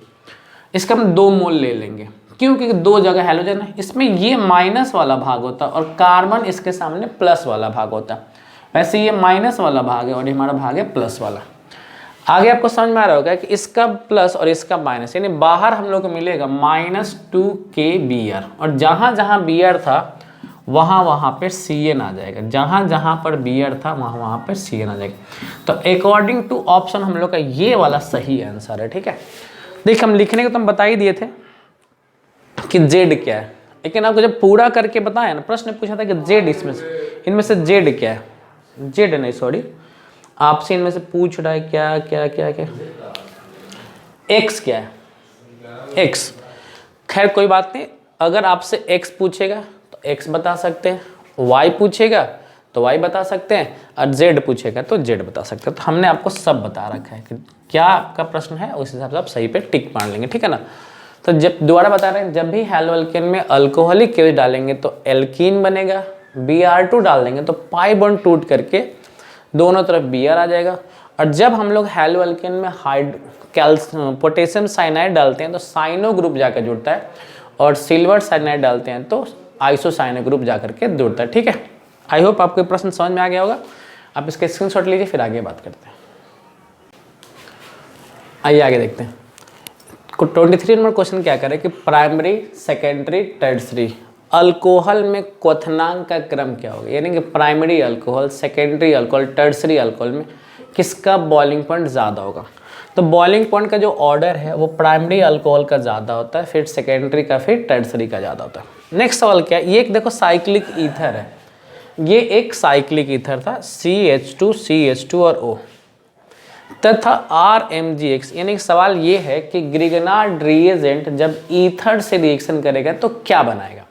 इसका हम 2 मोल ले लेंगे क्योंकि 2 जगह हैलोजन है। इसमें ये माइनस वाला भाग होता है और कार्बन इसके सामने प्लस वाला भाग होता है। वैसे ये माइनस वाला भाग है और ये हमारा भाग है प्लस वाला। आगे आपको समझ में आ रहा होगा कि इसका प्लस और इसका माइनस, यानी बाहर हम लोग को मिलेगा -2kBr और जहाँ जहाँ Br था वहाँ वहाँ पे Cn आ जाएगा, जहाँ जहाँ पर Br था वहाँ वहाँ पर Cn आ जाएगा। तो अकॉर्डिंग टू ऑप्शन हम लोग का ये वाला सही आंसर है, ठीक है। देखिए हम लिखने को तो हम बता ही दिए थे कि Z क्या है, लेकिन आपको जब पूरा करके बताया ना, प्रश्न पूछा था कि Z इनमें से Z क्या है, Z नहीं सॉरी, आपसे इनमें से पूछ रहा है क्या क्या क्या क्या, X क्या है, X। खैर कोई बात नहीं, अगर आपसे X पूछेगा तो X बता सकते हैं, Y पूछेगा तो Y बता सकते हैं और Z पूछेगा तो Z बता सकते हैं। तो हमने आपको सब बता रखा है कि क्या आपका प्रश्न है, उस हिसाब से आप सही पे टिक मार लेंगे, ठीक है ना। तो जब दोबारा बता रहे हैं, जब भी हैलो अल्केन में अल्कोहलिक केस डालेंगे तो एल्कीन बनेगा, Br2 डाल देंगे तो पाई बॉन्ड टूट करके दोनों तरफ Br आ जाएगा। और जब हम लोग हैलो अल्केन में पोटेशियम साइनाइड डालते हैं तो साइनो ग्रुप जाकर जुड़ता है और सिल्वर साइनाइड डालते हैं तो आइसोसाइनो ग्रुप जाकर के जुड़ता है, ठीक है। आई होप आपको प्रश्न समझ में आ गया होगा। आप इसके स्क्रीनशॉट लीजिए, फिर आगे बात करते हैं। आइए आगे देखते हैं। 23 नंबर क्वेश्चन क्या करे कि प्राइमरी सेकेंडरी टर्सरी अल्कोहल में क्वथनांक का क्रम क्या होगा, यानी कि primary alcohol, secondary alcohol, tertiary alcohol में किसका बॉइलिंग पॉइंट ज़्यादा होगा। तो बॉइलिंग पॉइंट का जो ऑर्डर है वो प्राइमरी अल्कोहल का ज़्यादा होता है, फिर सेकेंडरी का, फिर टर्सरी का ज़्यादा होता है। नेक्स्ट सवाल क्या है, ये एक देखो साइक्लिक ईथर है, ये एक साइक्लिक ईथर था CH2 CH2 और O तथा RMgX, यानी सवाल ये है कि ग्रिगनार्ड रिएजेंट जब ईथर से रिएक्शन करेगा तो क्या बनाएगा।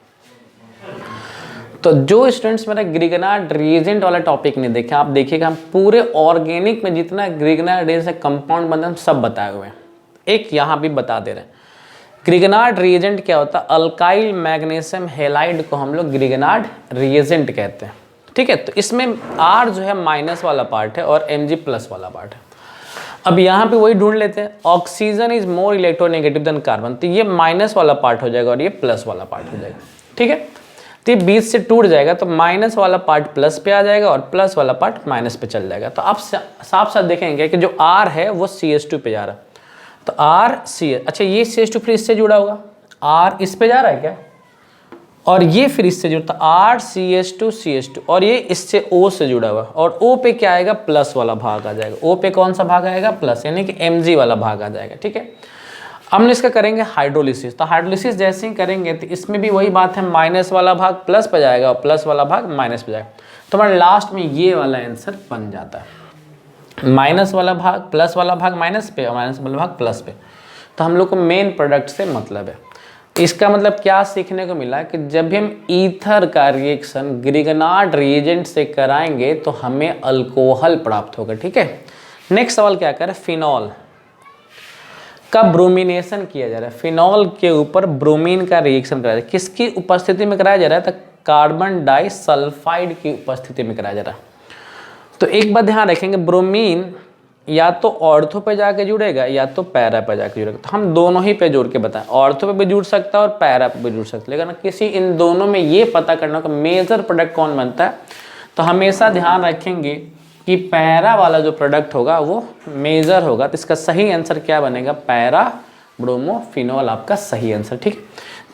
तो जो स्टूडेंट्स मेरा ग्रिगनार्ड रिएजेंट वाला टॉपिक नहीं देखे, आप देखिएगा हम पूरे ऑर्गेनिक में जितना ग्रिगनार्ड रिएजेंट से कंपाउंड बनता है सब बताए हुए हैं। एक यहाँ भी बता दे रहे हैं, ग्रिगनार्ड रिएजेंट क्या होता है, अल्काइल मैग्नीशियम हैलाइड को हम लोग ग्रिगनार्ड रिएजेंट कहते हैं, ठीक है। तो इसमें R जो है माइनस वाला पार्ट है और Mg प्लस वाला पार्ट है। अब यहाँ पे वही ढूंढ लेते हैं, oxygen is more electronegative than carbon, तो ये माइनस वाला पार्ट हो जाएगा और ये प्लस वाला पार्ट हो जाएगा, ठीक है। तो ये बीच से टूट जाएगा तो माइनस वाला पार्ट प्लस पे आ जाएगा और प्लस वाला पार्ट माइनस पे चल जाएगा। तो आप साफ साफ देखेंगे कि जो R है वो CH2 पे जा रहा है, तो R अच्छा ये CH2 फिर इससे जुड़ा होगा, R इस पे जा रहा है क्या, और ये फिर इससे जुड़ता R CH2 CH2 और ये इससे O से जुड़ा हुआ और O पे क्या आएगा, प्लस वाला भाग आ जाएगा। O पे कौन सा भाग आएगा, प्लस, यानी कि Mg वाला भाग आ जाएगा, ठीक है। हम इसका करेंगे हाइड्रोलिसिस, तो हाइड्रोलिसिस जैसे ही करेंगे तो इसमें भी वही बात है, माइनस वाला भाग प्लस पे जाएगा और प्लस वाला भाग माइनस पे जाएगा। तो हमारे लास्ट में ये वाला आंसर बन जाता है, माइनस वाला भाग प्लस वाला भाग माइनस पे और माइनस वाला भाग प्लस पे। तो हम लोग को मेन प्रोडक्ट से मतलब है। इसका मतलब क्या सीखने को मिला कि जब भी हम ईथर का रिएक्शन ग्रिगनार्ड रिएजेंट से कराएंगे तो हमें अल्कोहल प्राप्त होगा, ठीक है। नेक्स्ट सवाल क्या करें, फिनॉल का ब्रोमिनेशन किया जा रहा है, फिनॉल के ऊपर ब्रोमीन का रिएक्शन कराया जा रहा है, किसकी उपस्थिति में कराया जा रहा है, तो कार्बन डाइसल्फाइड की उपस्थिति में कराया जा रहा है। तो एक बात ध्यान रखेंगे, ब्रोमीन या तो ऑर्थो पे जाके जुड़ेगा या तो पैरा पे जाके जुड़ेगा। तो हम दोनों ही पे जोड़ के बताएं, ऑर्थो पे भी जुड़ सकता है और पैरा पे भी जुड़ सकता है, लेकिन किसी इन दोनों में ये पता करना कि मेजर प्रोडक्ट कौन बनता है। तो हमेशा ध्यान रखेंगे कि पैरा वाला जो प्रोडक्ट होगा वो मेजर होगा। तो इसका सही आंसर क्या बनेगा, पैरा ब्रोमोफिनॉल आपका सही आंसर, ठीक।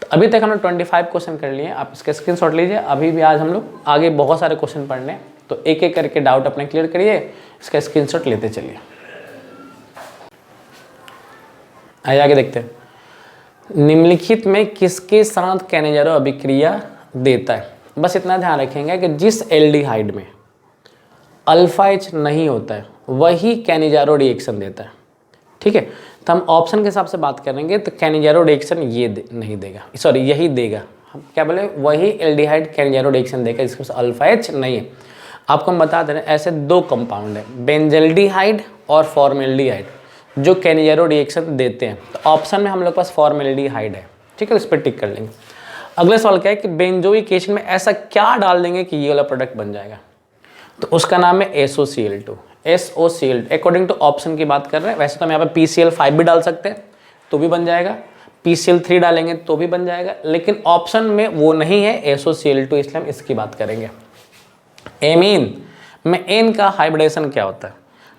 तो अभी तक हमने 25 क्वेश्चन कर लिए, आप इसका स्क्रीनशॉट लीजिए। अभी भी आज हम लोग आगे बहुत सारे क्वेश्चन पढ़ने हैं, तो एक एक करके डाउट अपने क्लियर करिए, इसका स्क्रीनशॉट लेते चलिए। आइए आगे देखते हैं, निम्नलिखित में किसके साथ कैनेजारो अभिक्रिया देता है। बस इतना ध्यान रखेंगे कि जिस एल्डिहाइड में अल्फा एच नहीं होता है, वही कैनिजारो रिएक्शन देता है। ठीक है, तो हम ऑप्शन के हिसाब से बात करेंगे तो कैनिजारो रिएक्शन नहीं देगा, सॉरी यही देगा। हम क्या बोले, वही एल्डिहाइड कैनिजारो रिएक्शन देगा, जिसके पास अल्फा एच नहीं है। आपको हम बता दे रहे हैं ऐसे दो कंपाउंड है, बेंजल्डिहाइड और फॉर्मेल्डिहाइड, जो कैनिजारो रिएक्शन देते हैं। तो ऑप्शन में हम लोग पास फॉर्मेल्डिहाइड है। ठीक है, इस पर टिक कर लेंगे। अगला सवाल क्या है कि बेंजोइक एसिड में ऐसा क्या डाल देंगे कि ये वाला प्रोडक्ट बन जाएगा, तो उसका नाम है SOCl2। SOCl2 according to option की बात कर रहे हैं। वैसे तो हम यहाँ पे PCl5 भी डाल सकते हैं तो भी बन जाएगा, PCl3 डालेंगे तो भी बन जाएगा, लेकिन ऑप्शन में वो नहीं है SOCl2, इसलिए हम इसकी बात करेंगे। एमीन में एन का हाइब्रिडेशन क्या होता है,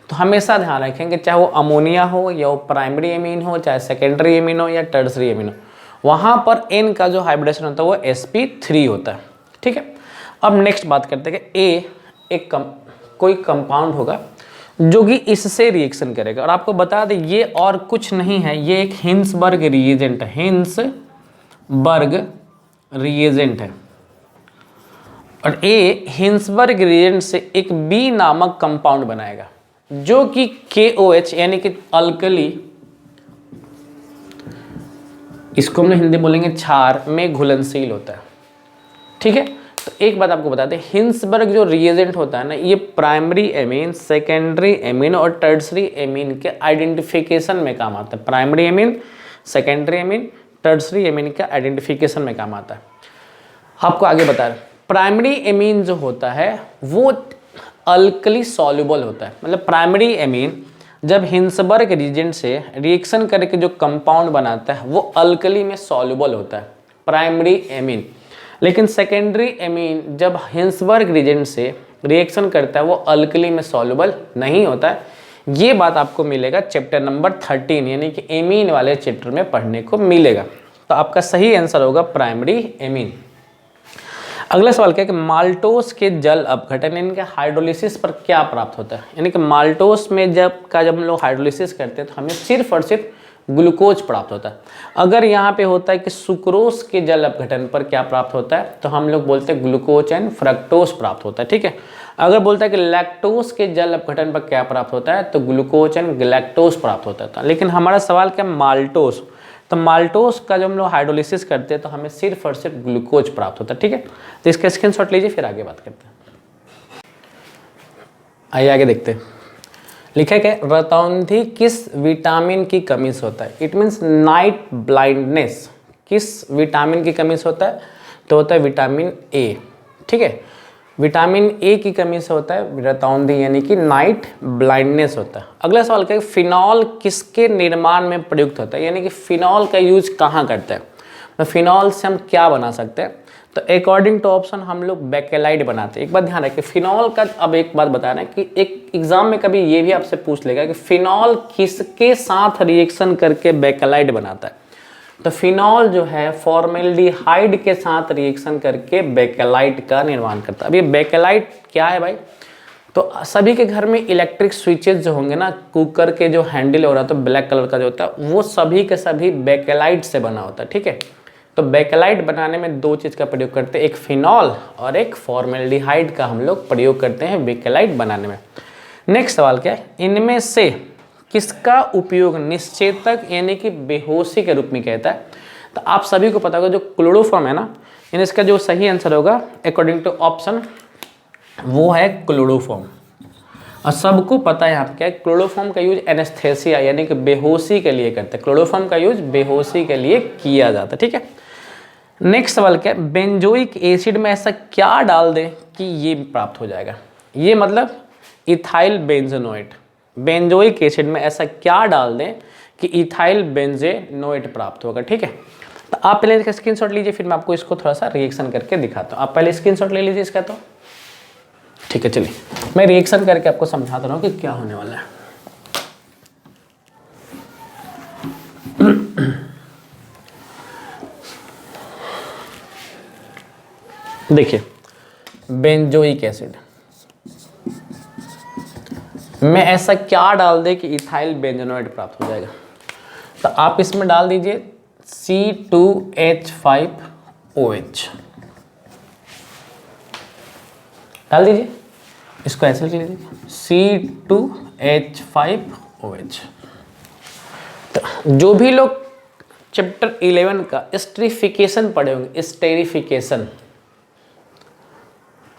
तो हमेशा ध्यान रखेंगे चाहे वो अमोनिया हो या वो प्राइमरी एमीन हो, चाहे सेकेंडरी एमीन हो या टर्सरी एमीन हो, वहाँ पर एन का जो हाइब्रिडेशन होता है वो sp3 होता है। ठीक है, अब नेक्स्ट बात करते हैं कि ए एक कोई कंपाउंड होगा जो कि इससे रिएक्शन करेगा, और आपको बता दें ये और कुछ नहीं है, ये एक हिंसबर्ग रिएजेंट है, हिंसबर्ग रिएजेंट है। और ए हिंसबर्ग रिएजेंट से एक बी नामक कंपाउंड बनाएगा जो कि KOH यानी कि अल्कली, इसको हम हिंदी बोलेंगे क्षार में घुलनशील होता है। ठीक है, तो एक बात आपको बता दें, हिंसबर्ग जो रिएजेंट होता है ना, ये प्राइमरी एमीन, सेकेंडरी एमीन और टर्सरी एमीन के आइडेंटिफिकेशन में काम आता है। Primary amine, secondary amine, tertiary amine के आइडेंटिफिकेशन में काम आता है। आपको आगे बता रहे, प्राइमरी एमीन जो होता है वो अल्कली सॉल्युबल होता है, मतलब प्राइमरी एमीन जब हिंसबर्ग रिएजेंट से रिएक्शन करके जो कंपाउंड बनाता है वो अल्कली में सॉल्युबल होता है, प्राइमरी एमीन। लेकिन सेकेंडरी एमीन जब हिंसबर्ग रिएजेंट से रिएक्शन करता है वो अल्कली में सॉल्युबल नहीं होता है। ये बात आपको मिलेगा चैप्टर नंबर 13 यानी कि एमीन वाले चैप्टर में पढ़ने को मिलेगा। तो आपका सही आंसर होगा प्राइमरी एमीन। अगला सवाल क्या है कि माल्टोस के जल अपघटन इनके हाइड्रोलिसिस पर क्या प्राप्त होता है, यानी कि माल्टोस में जब हम लोग हाइड्रोलिसिस करते हैं तो हमें सिर्फ और सिर्फ ग्लूकोज प्राप्त होता है। अगर यहाँ पे होता है कि सुक्रोज के जल अपघटन पर क्या प्राप्त होता है तो हम लोग बोलते हैं ग्लूकोज एंड फ्रक्टोज प्राप्त होता है। ठीक है, अगर बोलता है कि लैक्टोज के जल अपघटन पर क्या प्राप्त होता है तो ग्लूकोज एंड गैलेक्टोज प्राप्त होता था। लेकिन हमारा सवाल क्या माल्टोस, तो माल्टोस का जब हम लोग हाइड्रोलिसिस करते हैं तो हमें सिर्फ और सिर्फ ग्लूकोज प्राप्त होता है। ठीक है, तो इसका स्क्रीनशॉट लीजिए फिर आगे बात करते हैं। आइए आगे देखते हैं। लिखा है रतौंधी किस विटामिन की कमी से होता है, इट मीन्स नाइट ब्लाइंडनेस किस विटामिन की कमी से होता है, तो होता है विटामिन ए। ठीक है, विटामिन ए की कमी से होता है रतौंधी यानी कि नाइट ब्लाइंडनेस होता है। अगला सवाल क्या है, फिनॉल किसके निर्माण में प्रयुक्त होता है, यानी कि फिनॉल का यूज कहाँ करते हैं, तो फिनॉल से हम क्या बना सकते हैं, तो अकॉर्डिंग टू ऑप्शन हम लोग बेकेलाइट बनाते हैं। एक बात ध्यान रखें फिनॉल का, अब एक बात बता रहे हैं कि एक एग्जाम में कभी ये भी आपसे पूछ लेगा कि फिनॉल किसके साथ रिएक्शन करके बेकेलाइट बनाता है, तो फिनॉल जो है फॉर्मेल्डिहाइड के साथ रिएक्शन करके बेकेलाइट का निर्माण करता है। अब ये बेकेलाइट क्या है भाई, तो सभी के घर में इलेक्ट्रिक स्विचेस जो होंगे ना, कुकर के जो हैंडल हो रहा है तो ब्लैक कलर का जो होता है वो सभी के सभी बेकेलाइट से बना होता है। ठीक है, तो बेकेलाइट बनाने में दो चीज़ का प्रयोग करते हैं, एक फिनॉल और एक फॉर्मेल्डिहाइड का हम लोग प्रयोग करते हैं बेकेलाइट बनाने में। नेक्स्ट सवाल क्या है, इनमें से किसका उपयोग निश्चेतक यानी कि बेहोशी के रूप में कहता है, तो आप सभी को पता होगा जो क्लोरोफॉर्म है ना, इन इसका जो सही आंसर होगा अकॉर्डिंग टू ऑप्शन वो है क्लोरोफॉर्म। और सबको पता है यहाँ पे क्या है, क्लोरोफॉर्म का यूज एनेस्थेसिया यानी कि बेहोशी के लिए करते हैं, क्लोरोफॉर्म का यूज बेहोशी के लिए किया जाता है। ठीक है, नेक्स्ट सवाल क्या है, बेंजोइक एसिड में ऐसा क्या डाल दें कि ये प्राप्त हो जाएगा, ये मतलब इथाइल बेंजोनोएट, बेंजोइक एसिड में ऐसा क्या डाल दें कि इथाइल बेंजेनोएट प्राप्त होगा। ठीक है, तो आप पहले इसका स्क्रीनशॉट लीजिए फिर मैं आपको इसको थोड़ा सा रिएक्शन करके दिखाता हूँ। आप पहले स्क्रीनशॉट ले लीजिए इसका, तो ठीक है चलिए मैं रिएक्शन करके आपको समझाता रहा हूँ कि क्या होने वाला है। देखिए बेंजोइक एसिड में ऐसा क्या डाल दे कि इथाइल बेंजोनोएट प्राप्त हो जाएगा, तो आप इसमें डाल दीजिए C2H5OH डाल दीजिए। इसको ऐसे लिख लीजिए C2H5OH। तो जो भी लोग चैप्टर 11 का एस्टरीफिकेशन पढ़े होंगे, एस्टेरिफिकेशन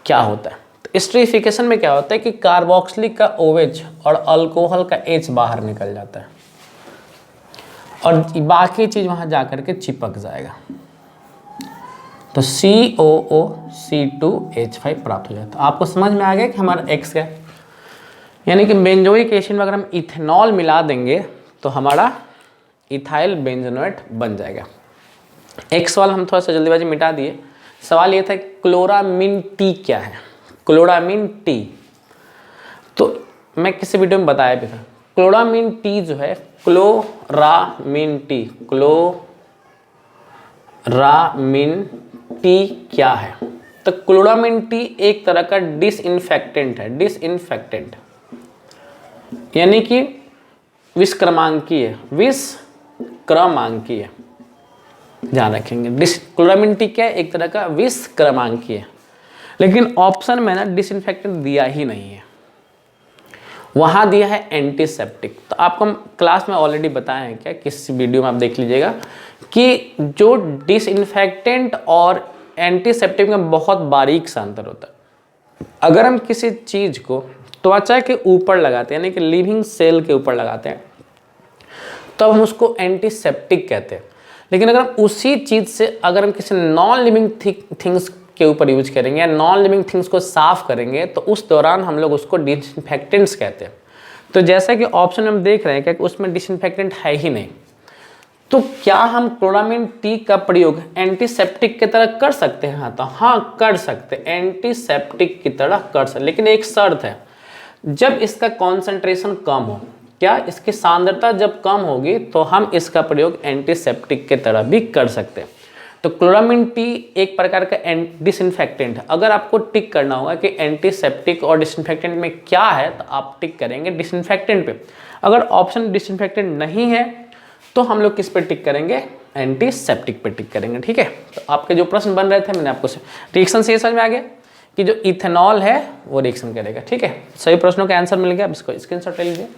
क्या होता है, तो एस्टरीफिकेशन में क्या होता है कि कार्बोक्सिलिक का OH और अल्कोहल का H बाहर निकल जाता है और बाकी चीज वहां जाकर के चिपक जाएगा, तो COOC2H5 प्राप्त हो जाता है। आपको समझ में आ गया कि हमारा X क्या है, यानी कि बेंजोइक एसिड में अगर हम इथेनॉल मिला देंगे तो हमारा इथाइल बेंजोनेट बन जाएगा। X वाला हम थोड़ा सा जल्दीबाजी मिटा दिए। सवाल ये था क्लोरामीन टी क्या है, क्लोरामीन टी। तो मैं किसी वीडियो में बताया भी था, क्लोरामीन टी जो है, क्लोरामीन टी, क्लोरामीन टी क्या है, तो क्लोरामीन टी एक तरह का डिसइंफेक्टेंट है, डिसइंफेक्टेंट यानी कि विषक्रमांकीय, विषक्रमांकीय, ध्यान रखेंगे। क्लोरामीन टी क्या है, एक तरह का विषक्रमांकीय, लेकिन ऑप्शन में ना डिसइंफेक्टेंट दिया ही नहीं है, वहां दिया है एंटीसेप्टिक। तो आपको हम क्लास में ऑलरेडी बताए हैं, क्या किस वीडियो में आप देख लीजिएगा कि जो डिसइंफेक्टेंट और एंटीसेप्टिक में बहुत बारीक सा अंतर होता है। अगर हम किसी चीज को त्वचा के ऊपर लगाते हैं, यानी कि लिविंग सेल के ऊपर लगाते हैं, तो हम उसको एंटीसेप्टिक कहते हैं। लेकिन अगर हम उसी चीज से अगर हम किसी नॉन लिविंग थिंग्स के ऊपर यूज करेंगे या नॉन लिविंग थिंग्स को साफ करेंगे, तो उस दौरान हम लोग उसको डिसइंफेक्टेंट्स कहते हैं। तो जैसा कि ऑप्शन में हम देख रहे हैं कि उसमें डिसइंफेक्टेंट है ही नहीं, तो क्या हम क्लोरामीन टी का प्रयोग एंटीसेप्टिक की तरह कर सकते हैं? हाँ, तो हाँ कर सकते, एंटीसेप्टिक की तरह कर सकते, लेकिन एक शर्त है, जब इसका कॉन्सेंट्रेशन कम हो। क्या? इसकी सांद्रता जब कम होगी तो हम इसका प्रयोग एंटीसेप्टिक के तरह भी कर सकते हैं। तो क्लोरामीन टी एक प्रकार का डिसइंफेक्टेंट है। अगर आपको टिक करना होगा कि एंटीसेप्टिक और डिसइंफेक्टेंट में क्या है, तो आप टिक करेंगे डिसइंफेक्टेंट पे। अगर ऑप्शन डिसइंफेक्टेंट नहीं है तो हम लोग किस पे टिक करेंगे? एंटीसेप्टिक पे टिक करेंगे। ठीक है, तो आपके जो प्रश्न बन रहे थे मैंने आपको रिएक्शन से समझ में आ गया कि जो इथेनॉल है वो रिएक्शन करेगा। ठीक है, सभी प्रश्नों का आंसर मिल गया। अब इसको स्क्रीनशॉट ले लीजिए।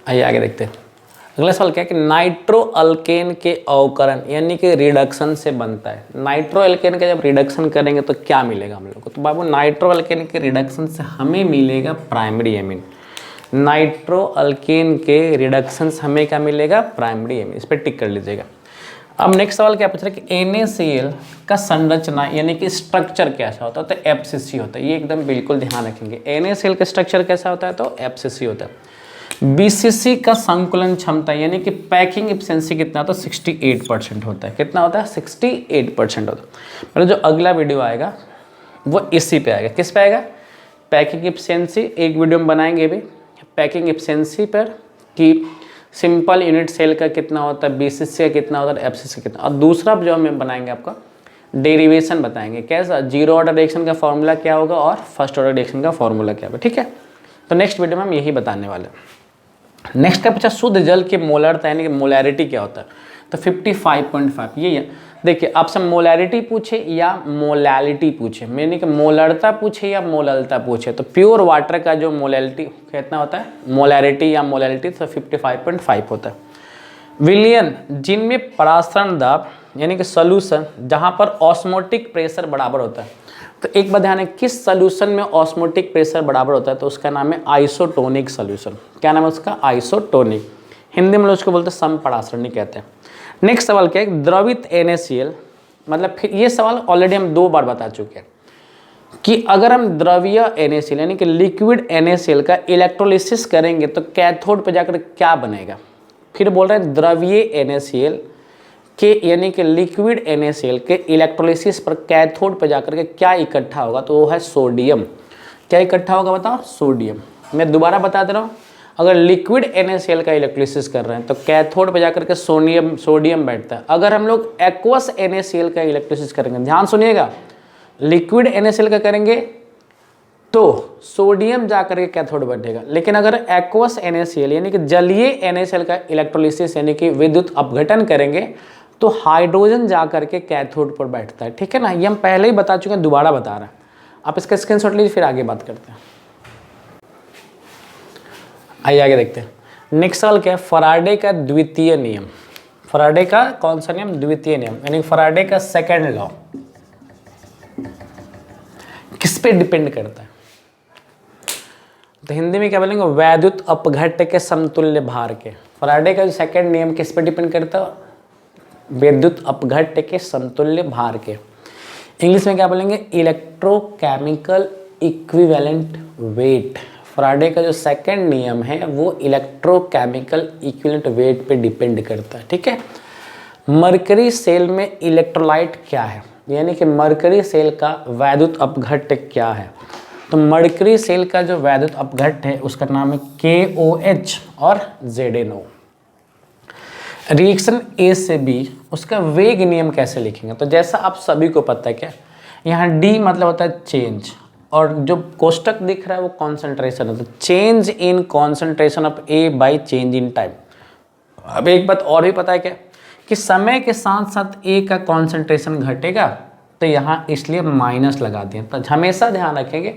आइए आगे देखते हैं। अगला सवाल क्या है कि नाइट्रो अल्केन के अवकरण यानी कि रिडक्शन से बनता है। नाइट्रो अल्केन का जब रिडक्शन करेंगे तो क्या मिलेगा हम लोग को? तो बाबू नाइट्रो अल्केन के रिडक्शन से हमें मिलेगा प्राइमरी एमीन। नाइट्रो अल्केन के रिडक्शन से हमें क्या मिलेगा? Primary amine. इस पर टिक कर लीजिएगा। अब नेक्स्ट सवाल क्या पूछ रहा है कि NaCl का संरचना यानी कि स्ट्रक्चर कैसा होता है? तो FCC होता है। ये एकदम बिल्कुल ध्यान रखेंगे। NaCl का स्ट्रक्चर कैसा होता है? तो FCC होता है। BCC का संकुलन क्षमता यानी कि पैकिंग एफिशिएंसी कितना? तो 68% होता है। कितना होता है? 68% होता है। मतलब जो अगला वीडियो आएगा वो इसी पे आएगा। किस पे आएगा? Packing efficiency. एक वीडियो में बनाएंगे भी पैकिंग एफिशिएंसी पर कि सिंपल यूनिट सेल का कितना होता है, BCC का कितना होता है, FCC कितना। और दूसरा जो हम बनाएंगे आपका डेरिवेशन बताएंगे। कैसा? जीरो ऑर्डर रिएक्शन का फॉर्मूला क्या होगा और फर्स्ट ऑर्डर रिएक्शन का फॉर्मूला क्या होगा। ठीक है, तो नेक्स्ट वीडियो में हम यही बताने वाले हैं। नेक्स्ट का पूछा शुद्ध जल की मोलरता यानी कि मोलैरिटी क्या होता है? तो 55.5। ये देखिए, आपसे मोलैरिटी पूछे या मोलैलिटी पूछे, यानी कि मोलरता पूछे या मोललता पूछे, तो प्योर वाटर का जो मोलैलिटी कितना होता है, मोलैरिटी या मोलैलिटी, तो 55.5 होता है। विलियन जिनमें परासरण दाब यानी कि सोल्यूशन जहाँ पर ऑस्मोटिक प्रेशर बराबर होता है, तो एक बात ध्यान है, किस सोल्यूशन में ऑस्मोटिक प्रेशर बराबर होता है? तो उसका नाम है आइसोटोनिक सोल्यूशन। क्या नाम है उसका? आइसोटोनिक। हिंदी में उसको बोलते हैं समपरासरणी कहते हैं। नेक्स्ट सवाल क्या है? द्रवित NaCl, मतलब फिर ये सवाल ऑलरेडी हम 2 बार बता चुके हैं कि अगर हम द्रवीय NaCl यानी कि लिक्विड NaCl का इलेक्ट्रोलिसिस करेंगे तो कैथोड पे जाकर क्या बनेगा? फिर बोल रहे हैं द्रवीय NaCl के यानी कि लिक्विड NaCl के इलेक्ट्रोलिसिस पर कैथोड पर जाकर के क्या इकट्ठा होगा? तो वो है सोडियम। क्या इकट्ठा होगा बताओ? सोडियम। मैं दोबारा बता दे रहा हूँ, अगर लिक्विड NaCl का इलेक्ट्रोलिसिस कर रहे हैं तो कैथोड पर जाकर के सोडियम बैठता है। अगर हम लोग एक्वस NaCl का इलेक्ट्रोलिसिस करेंगे, ध्यान सुनिएगा, लिक्विड NaCl का करेंगे तो सोडियम जाकर के कैथोड बैठेगा। लेकिन अगर एक्वस NaCl यानी कि जलीय NaCl का इलेक्ट्रोलिसिस यानी कि विद्युत अपघटन करेंगे तो हाइड्रोजन जाकर के कैथोड पर बैठता है। ठीक है ना, ये हम पहले ही बता चुके हैं, दोबारा बता रहे हैं। आप इसका स्क्रीनशॉट लीजिए, फिर आगे बात करते हैं। आइए आगे देखते हैं। नेक्स्ट सवाल क्या है, फराडे का द्वितीय नियम। फराडे का कौन सा नियम? द्वितीय नियम, यानी फराडे का सेकंड लॉ किस पे डिपेंड करता है? तो हिंदी में क्या बोलेंगे, वैद्युत अपघट्य के समतुल्य भार के। फराडे का जो सेकंड नियम किस पे डिपेंड करता है? विद्युत अपघट्य के समतुल्य भार के। इंग्लिश में क्या बोलेंगे, इलेक्ट्रोकेमिकल इक्विवेलेंट वेट। फराडे का जो सेकंड नियम है वो इलेक्ट्रोकेमिकल इक्विवेलेंट वेट पे डिपेंड करता है, ठीक है। मरकरी सेल में इलेक्ट्रोलाइट क्या है, यानी कि मरकरी सेल का वैद्युत अपघट्य क्या है? तो मरकरी सेल का जो वैद्युत अपघट्य है उसका नाम है KOH और ZNO। रिएक्शन A से B, उसका वेग नियम कैसे लिखेंगे? तो जैसा आप सभी को पता है, क्या यहाँ D मतलब होता है चेंज, और जो कोष्टक दिख रहा है वो कॉन्सेंट्रेशन है, तो change in concentration of A by change in time. अब एक बात और भी पता है क्या, कि समय के साथ साथ A का कॉन्सेंट्रेशन घटेगा, तो यहाँ इसलिए माइनस लगा दिए। तो हमेशा ध्यान रखेंगे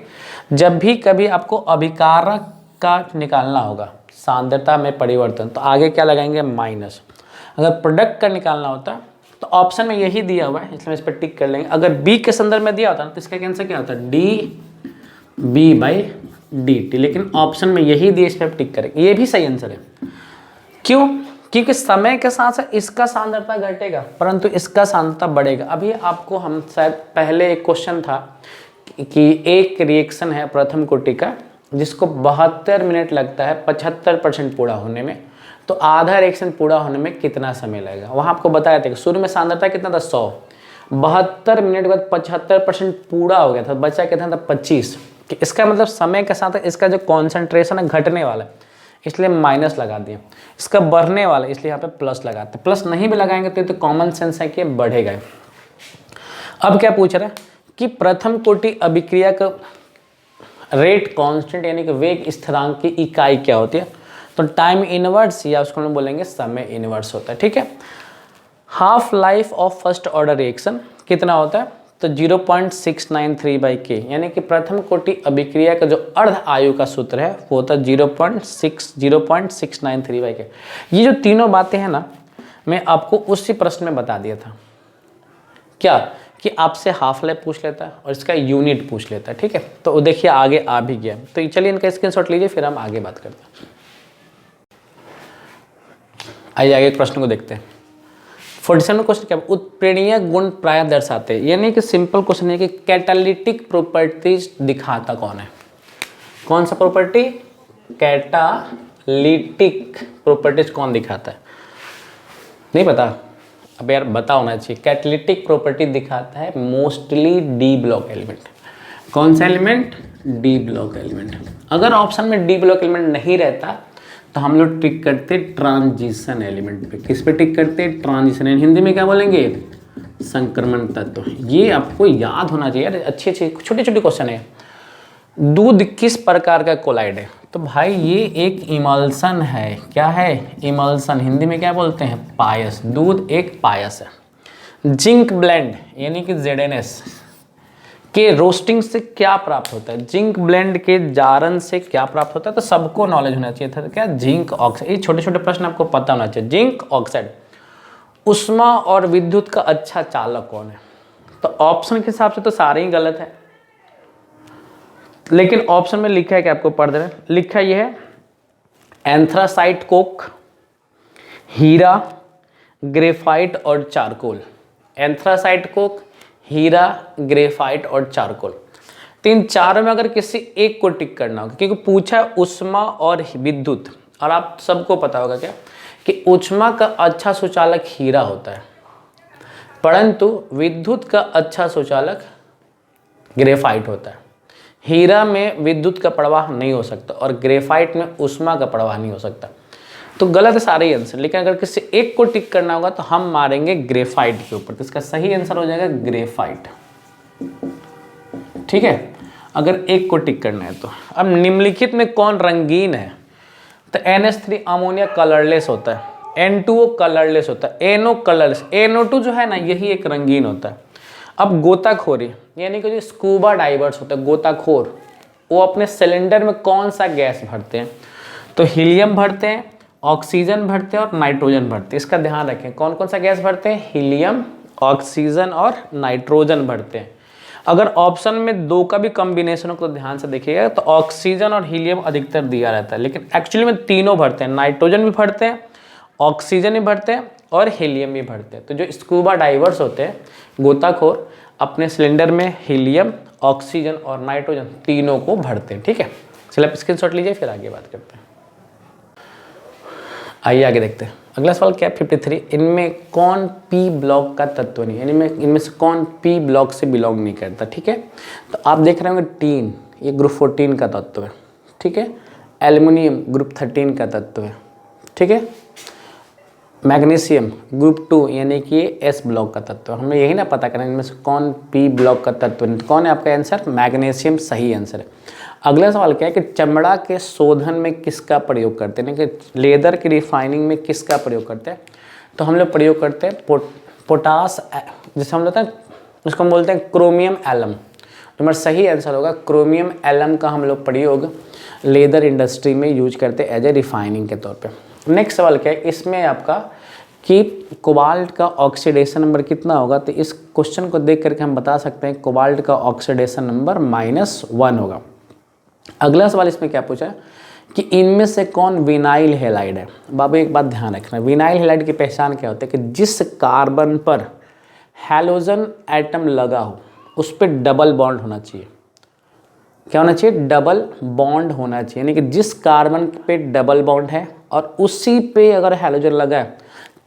जब भी कभी आपको अभिकारक का निकालना होगा, सांद्रता में परिवर्तन, तो आगे क्या लगाएंगे, माइनस। अगर प्रोडक्ट का निकालना होता तो ऑप्शन में यही दिया हुआ है, इसलिए इस पर टिक कर लेंगे। अगर बी के संदर्भ में दिया होता ना तो इसका आंसर क्या होता है, dB/dt, लेकिन ऑप्शन में यही दिया, इस पर टिक करेंगे, ये भी सही आंसर है। क्यों? क्योंकि समय के साथ साथ इसका सांद्रता घटेगा परंतु इसका सांद्रता बढ़ेगा। अभी आपको हम शायद पहले एक क्वेश्चन था कि एक रिएक्शन है प्रथम कोटि का जिसको 72 मिनट लगता है 75% पूरा होने में, तो आधा रिएक्शन पूरा होने में कितना समय लगेगा? वहाँ आपको बताया था कि शुरू में सांद्रता कितना था, 100, 72 मिनट के बाद 75% पूरा हो गया था, बचा कितना था, 25। कि इसका मतलब समय के साथ इसका जो कॉन्सेंट्रेशन है घटने वाला है, इसलिए माइनस लगा दिए। इसका बढ़ने वाला है, इसलिए यहाँ पे प्लस लगाते। प्लस नहीं भी लगाएंगे तो कॉमन सेंस है कि बढ़ेगा। अब क्या पूछ रहा है कि प्रथम कोटि अभिक्रिया का रेट कांस्टेंट यानी कि वेग स्थिरांक की इकाई क्या होती है? तो टाइम इनवर्स या उसको हम बोलेंगे समय इनवर्स होता है, ठीक है। Half life of first order reaction कितना होता है? तो 0.693/K, यानी कि प्रथम कोटि अभिक्रिया का जो अर्ध आयु का सूत्र है वो होता है 0.693/K। ये जो तीनों बातें हैं ना, मैं आपको उसी प्रश्न में बता दिया था, क्या कि आपसे हाफ लाइफ पूछ लेता है और इसका यूनिट पूछ लेता है, ठीक है। तो देखिए आगे आ भी गया, तो चलिए इनका स्क्रीनशॉट लीजिए, फिर हम आगे बात करते हैं। आइए आगे प्रश्न को देखते हैं। 47 क्वेश्चन क्या, उत्प्रेरणीय गुण प्राय दर्शाते हैं, यानी कि सिंपल क्वेश्चन है कि कैटालिटिक प्रॉपर्टीज दिखाता कौन है? कौन सा प्रॉपर्टी? कैटालिटिक प्रॉपर्टीज कौन दिखाता है? नहीं पता? अब यार बता होना चाहिए। कैटालिटिक प्रॉपर्टी दिखाता है मोस्टली डी ब्लॉक एलिमेंट। कौन सा एलिमेंट? D block element. अगर ऑप्शन में डी ब्लॉक एलिमेंट नहीं रहता तो हम लोग टिक करते ट्रांजिशन एलिमेंट पे। किस पे टिक करते? ट्रांजिशन। हिंदी में क्या बोलेंगे? संक्रमण तत्व। ये आपको याद होना चाहिए यार, अच्छे छोटे छोटे क्वेश्चन है। दूध किस प्रकार का कोलाइड है? तो भाई ये एक इमल्सन है। क्या है? इमल्सन। हिंदी में क्या बोलते हैं? पायस। दूध एक पायस है। जिंक ब्लेंड यानी कि ZNS के रोस्टिंग से क्या प्राप्त होता है? जिंक ब्लेंड के जारन से क्या प्राप्त होता है? तो सबको नॉलेज होना चाहिए था। क्या? Zinc oxide. ये छोटे छोटे प्रश्न आपको पता होना चाहिए। Zinc oxide. उष्मा और विद्युत का अच्छा चालक कौन है? तो ऑप्शन के हिसाब से तो सारे ही गलत है, लेकिन ऑप्शन में लिखा है कि आपको पढ़ दे रहे हैं, लिखा ये है एंथ्रासाइट कोक, हीरा, ग्रेफाइट और चारकोल। एंथ्रासाइट कोक, हीरा, ग्रेफाइट और चारकोल। तो इन चारों में अगर किसी एक को टिक करना होगा, क्योंकि पूछा है उष्मा और विद्युत, और आप सबको पता होगा क्या कि उष्मा का अच्छा सुचालक हीरा होता है, परंतु विद्युत का अच्छा सुचालक ग्रेफाइट होता है। हीरा में विद्युत का प्रवाह नहीं हो सकता और ग्रेफाइट में उष्मा का प्रवाह नहीं हो सकता। तो गलत है सारे आंसर, लेकिन अगर किसी एक को टिक करना होगा तो हम मारेंगे ग्रेफाइट के ऊपर। तो इसका सही आंसर हो जाएगा ग्रेफाइट। ठीक है, अगर एक को टिक करना है तो। अब निम्नलिखित में कौन रंगीन है? तो NH3 अमोनिया कलरलेस होता है, N2O कलरलेस होता है, NO कलरलेस, NO2 जो है ना यही एक रंगीन होता है। अब गोताखोरी यानी कि जो स्कूबा डाइवर्स होते हैं, गोताखोर, वो अपने सिलेंडर में कौन सा गैस भरते हैं? तो हीलियम भरते हैं, ऑक्सीजन भरते हैं और नाइट्रोजन भरते हैं। इसका ध्यान रखें, कौन कौन सा गैस भरते हैं? हीलियम, ऑक्सीजन और नाइट्रोजन भरते हैं। अगर ऑप्शन में दो का भी कॉम्बिनेशन हो तो ध्यान से देखिएगा, तो ऑक्सीजन और हीलियम अधिकतर दिया रहता है, लेकिन एक्चुअली में तीनों भरते हैं, नाइट्रोजन भी भरते हैं, ऑक्सीजन भी भरते हैं और हीलियम भी भरते हैं। तो जो स्कूबा डाइवर्स होते हैं, गोताखोर, अपने सिलेंडर में हीलियम, ऑक्सीजन और नाइट्रोजन तीनों को भरते हैं। ठीक है, चलिए आप स्क्रीनशॉट लीजिए, फिर आगे बात करते हैं। आइए आगे देखते हैं। अगला सवाल क्या है 53, इनमें कौन पी ब्लॉक का तत्व नहीं, यानी इनमें से कौन पी ब्लॉक से बिलोंग नहीं करता? ठीक है, तो आप देख रहे होंगे टीन, ये ग्रुप 14 का तत्व है। ठीक है, एल्युमिनियम ग्रुप 13 का तत्व है। ठीक है, मैग्नीशियम ग्रुप 2 यानी कि एस ब्लॉक का तत्व है। हमें यही ना पता करना इनमें से कौन पी ब्लॉक का तत्व नहीं। कौन है आपका आंसर? मैग्नीशियम सही आंसर है। अगला सवाल क्या है कि चमड़ा के शोधन में किसका प्रयोग करते हैं, कि लेदर की रिफाइनिंग में किसका प्रयोग करते हैं? तो हम लोग प्रयोग करते हैं पोटास, जिसे हम लोग उसको हम बोलते हैं क्रोमियम एलम। हमारा सही आंसर होगा क्रोमियम एलम का हम लोग प्रयोग लेदर इंडस्ट्री में यूज करते हैं एज ए रिफाइनिंग के तौर पे। नेक्स्ट सवाल क्या है, इसमें आपका कि कोबाल्ट का ऑक्सीडेशन नंबर कितना होगा? तो इस क्वेश्चन को देख करके हम बता सकते हैं कोबाल्ट का ऑक्सीडेशन नंबर -1 होगा। अगला सवाल इसमें क्या पूछा है कि इनमें से कौन विनाइल हैलाइड है? बाबू एक बात ध्यान रखना, विनाइल हैलाइड की पहचान क्या होती है कि जिस कार्बन पर हैलोजन एटम लगा हो उस पर डबल बॉन्ड होना चाहिए। क्या होना चाहिए? डबल बॉन्ड होना चाहिए, यानी कि जिस कार्बन पे डबल बॉन्ड है और उसी पे अगर हैलोजन लगा है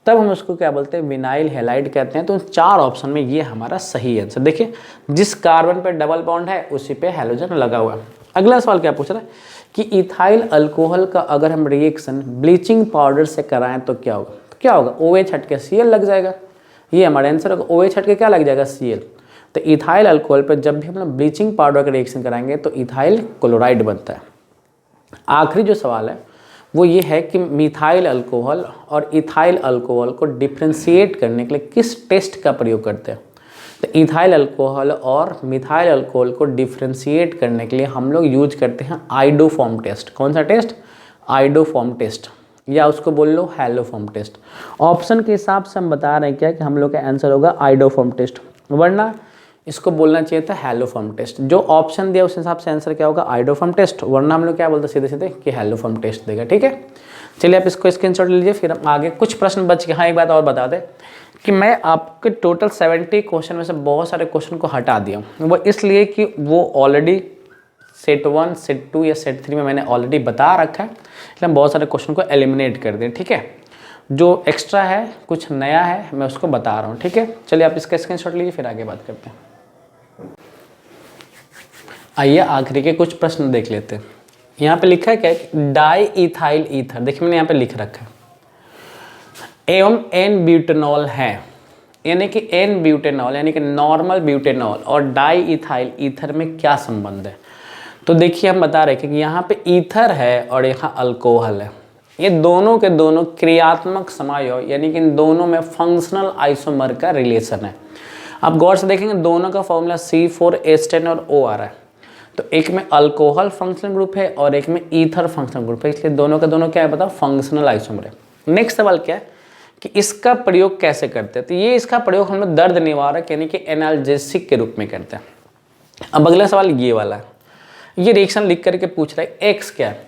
तब हम उसको क्या बोलते हैं? विनाइल हैलाइड कहते हैं। तो 4 ऑप्शन में ये हमारा सही आंसर। देखिए, जिस कार्बन पे डबल बॉन्ड है उसी पे हैलोजन लगा हुआ है। अगला सवाल क्या पूछ रहा है कि इथाइल अल्कोहल का अगर हम रिएक्शन ब्लीचिंग पाउडर से कराएं तो क्या होगा? तो क्या होगा? OH हट के Cl लग जाएगा। ये हमारा आंसर होगा, OH हट के क्या लग जाएगा? Cl। तो इथाइल अल्कोहल पर जब भी हम लोग ब्लीचिंग पाउडर का रिएक्शन कराएंगे तो इथाइल क्लोराइड बनता है। आखिरी जो सवाल है वो ये है कि मिथाइल अल्कोहल और इथाइल अल्कोहल को डिफ्रेंशिएट करने के लिए किस टेस्ट का प्रयोग करते हैं? तो इथाइल अल्कोहल और मिथाइल अल्कोहल को डिफ्रेंशिएट करने के लिए हम लोग यूज करते हैं आइडोफॉर्म टेस्ट। कौन सा टेस्ट? आइडोफॉर्म टेस्ट, या उसको बोल लो हैलोफॉर्म टेस्ट। ऑप्शन के हिसाब से हम बता रहे हैं क्या कि हम लोग का आंसर होगा आइडोफॉर्म टेस्ट, वरना इसको बोलना चाहिए था हैलोफॉर्म टेस्ट। जो ऑप्शन दिया उस हिसाब से आंसर क्या होगा? आइडोफॉर्म टेस्ट, वरना हम लोग क्या बोलते सीधे सीधे कि हैलोफॉर्म टेस्ट देगा। ठीक है, चलिए आप इसको स्क्रीनशॉट लीजिए, फिर हम आगे कुछ प्रश्न बच गए। हाँ, एक बात और बता दें कि मैं आपके टोटल 70 क्वेश्चन में से बहुत सारे क्वेश्चन को हटा दिया हूँ। वो इसलिए कि वो ऑलरेडी सेट 1, सेट 2 या सेट 3 में मैंने ऑलरेडी बता रखा है, इसलिए हम बहुत सारे क्वेश्चन को एलिमिनेट कर दें। ठीक है, जो एक्स्ट्रा है, कुछ नया है, मैं उसको बता रहा हूँ। ठीक है, चलिए आप इसका स्क्रीनशॉट लीजिए, फिर आगे बात करते हैं। आइए आखिरी के कुछ प्रश्न देख लेते हैं। यहाँ पे लिखा है क्या? डाई इथाइल ईथर, देखिए मैंने यहाँ पे लिख रखा है, एवं एन ब्यूटेनॉल है, यानी कि एन ब्यूटेनॉल यानी कि नॉर्मल ब्यूटेनॉल और डाई इथाइल ईथर में क्या संबंध है? तो देखिए हम बता रहे हैं कि यहाँ पे ईथर है और यहाँ अल्कोहल है। ये दोनों के दोनों क्रियात्मक समायोग, यानी कि इन दोनों में फंक्शनल आइसोमर का रिलेशन है। आप गौर से देखेंगे दोनों का फॉर्मूला C4H10 और O आ रहा है। तो एक में अल्कोहल फंक्शनल ग्रुप है और एक में ईथर फंक्शनल ग्रुप है, इसलिए दोनों का दोनों क्या है बताओ? फंक्शनल आइसोमर है। नेक्स्ट सवाल क्या है कि इसका प्रयोग कैसे करते हैं? तो ये इसका प्रयोग हम लोग दर्द निवारक यानी कि एनाल्जेसिक के रूप में करते हैं। अब अगला सवाल ये वाला है, ये रिएक्शन लिख करके पूछ रहा है एक्स क्या है?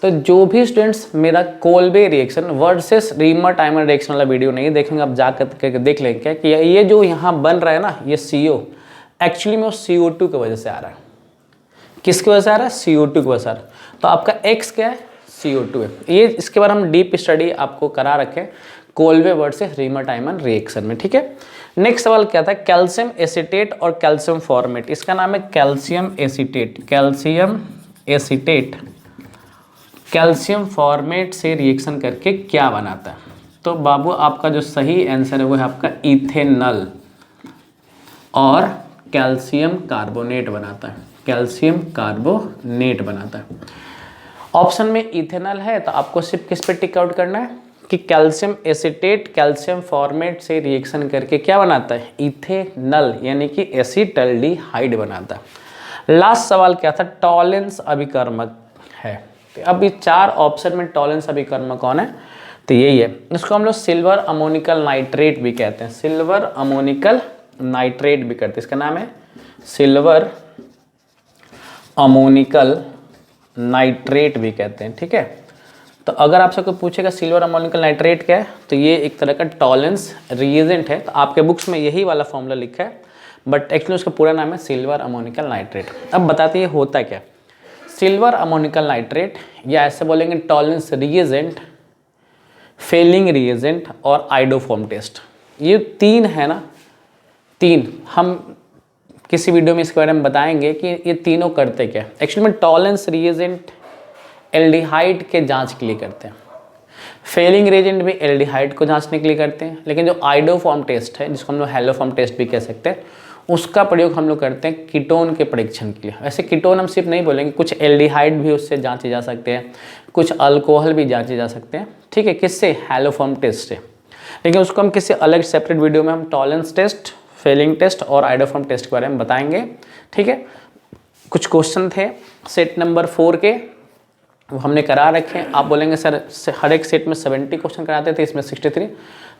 तो जो भी स्टूडेंट्स मेरा Kolbe reaction versus reamer timer reaction वाला वीडियो नहीं देखेंगे, आप जा करके देख लेंगे क्या कि ये जो यहाँ बन रहा है ना, ये CO एक्चुअली में वो CO2 की वजह से आ रहा है। किसकी वजह से आ रहा है? CO2 की वजह से आ रहा है। तो आपका X क्या है? CO2 है। ये इसके बारे हम डीप स्टडी आपको करा रखे Kolbe versus reamer timer reaction में। ठीक है, नेक्स्ट सवाल क्या था? कैल्शियम एसीटेट और कैल्शियम फॉर्मेट, इसका नाम है calcium acetate. Calcium acetate calcium formate से रिएक्शन करके क्या बनाता है? तो बाबू आपका जो सही आंसर है वो है आपका इथेनॉल और कैल्शियम कार्बोनेट बनाता है। कैल्शियम कार्बोनेट बनाता है। ऑप्शन में इथेनॉल है तो आपको सिर्फ किस पे टिक आउट करना है? कि कैल्शियम एसीटेट कैल्शियम फॉर्मेट से रिएक्शन करके क्या बनाता है, इथेनल यानी कि एसीटल्डिहाइड बनाता है। लास्ट सवाल क्या था, टॉलेंस अभिकर्मक है। तो अब ये 4 ऑप्शन में टॉलेंस अभिकर्मक कौन है, तो यही है। इसको हम लोग सिल्वर अमोनिकल नाइट्रेट भी कहते हैं, सिल्वर अमोनिकल नाइट्रेट भी करते हैं, इसका नाम है सिल्वर अमोनिकल नाइट्रेट भी कहते हैं, ठीक है। तो अगर आपसे कोई पूछेगा सिल्वर अमोनिकल नाइट्रेट क्या है, तो ये एक तरह का टॉलेंस रिएजेंट है। तो आपके बुक्स में यही वाला फॉर्मूला लिखा है, बट एक्चुअली उसका पूरा नाम है सिल्वर अमोनिकल नाइट्रेट। अब बताते हैं होता क्या, सिल्वर अमोनिकल नाइट्रेट या ऐसे बोलेंगे टॉलेंस रिएजेंट, फेलिंग रिएजेंट और आइडोफॉर्म टेस्ट, ये 3 है ना, 3 हम किसी वीडियो में इसके बारे में बताएंगे कि ये तीनों करते क्या। एक्चुअली में टॉलेंस रिएजेंट एल्डिहाइड के जांच के लिए करते हैं, फेलिंग रिएजेंट भी एल्डिहाइड को जांचने के लिए करते हैं, लेकिन जो आइडोफॉर्म टेस्ट है जिसको हम लोग हेलोफॉर्म टेस्ट भी कह सकते हैं, उसका प्रयोग हम लोग करते हैं कीटोन के परीक्षण के लिए। वैसे कीटोन हम सिर्फ नहीं बोलेंगे, कुछ एल्डिहाइड भी उससे जांचे जा सकते हैं, कुछ अल्कोहल भी जांचे जा सकते हैं, ठीक है, किससे, हेलोफॉर्म टेस्ट से। लेकिन उसको हम किसी अलग सेपरेट वीडियो में हम टॉलेंस टेस्ट, फेलिंग टेस्ट और आइडोफॉर्म टेस्ट के बारे में बताएंगे, ठीक है। कुछ क्वेश्चन थे सेट नंबर 4 के, वो हमने करा रखे हैं। आप बोलेंगे सर हर एक सेट में 70 क्वेश्चन कराते थे, इसमें 63,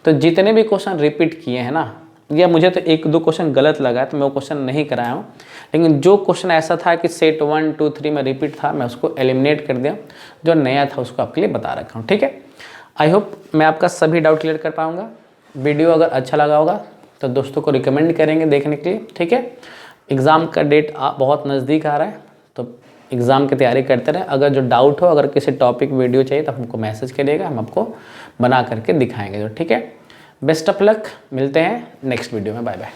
तो जितने भी क्वेश्चन रिपीट किए हैं ना, या मुझे तो 1-2 क्वेश्चन गलत लगा है तो मैं वो क्वेश्चन नहीं कराया हूँ, लेकिन जो क्वेश्चन ऐसा था कि सेट 1, 2, 3 में रिपीट था, मैं उसको एलिमिनेट कर दिया, जो नया था उसको आपके लिए बता रखा हूँ, ठीक है। आई होप मैं आपका सभी डाउट क्लियर कर पाऊँगा। वीडियो अगर अच्छा लगा होगा तो दोस्तों को रिकमेंड करेंगे देखने के लिए, ठीक है। एग्ज़ाम का डेट बहुत नज़दीक आ रहा है, तो एग्ज़ाम की तैयारी करते रहें। अगर जो डाउट हो, अगर किसी टॉपिक वीडियो चाहिए तो हमको मैसेज करिएगा, हम आपको बना करके दिखाएंगे, जो ठीक है। बेस्ट ऑफ लक, मिलते हैं नेक्स्ट वीडियो में, बाय बाय।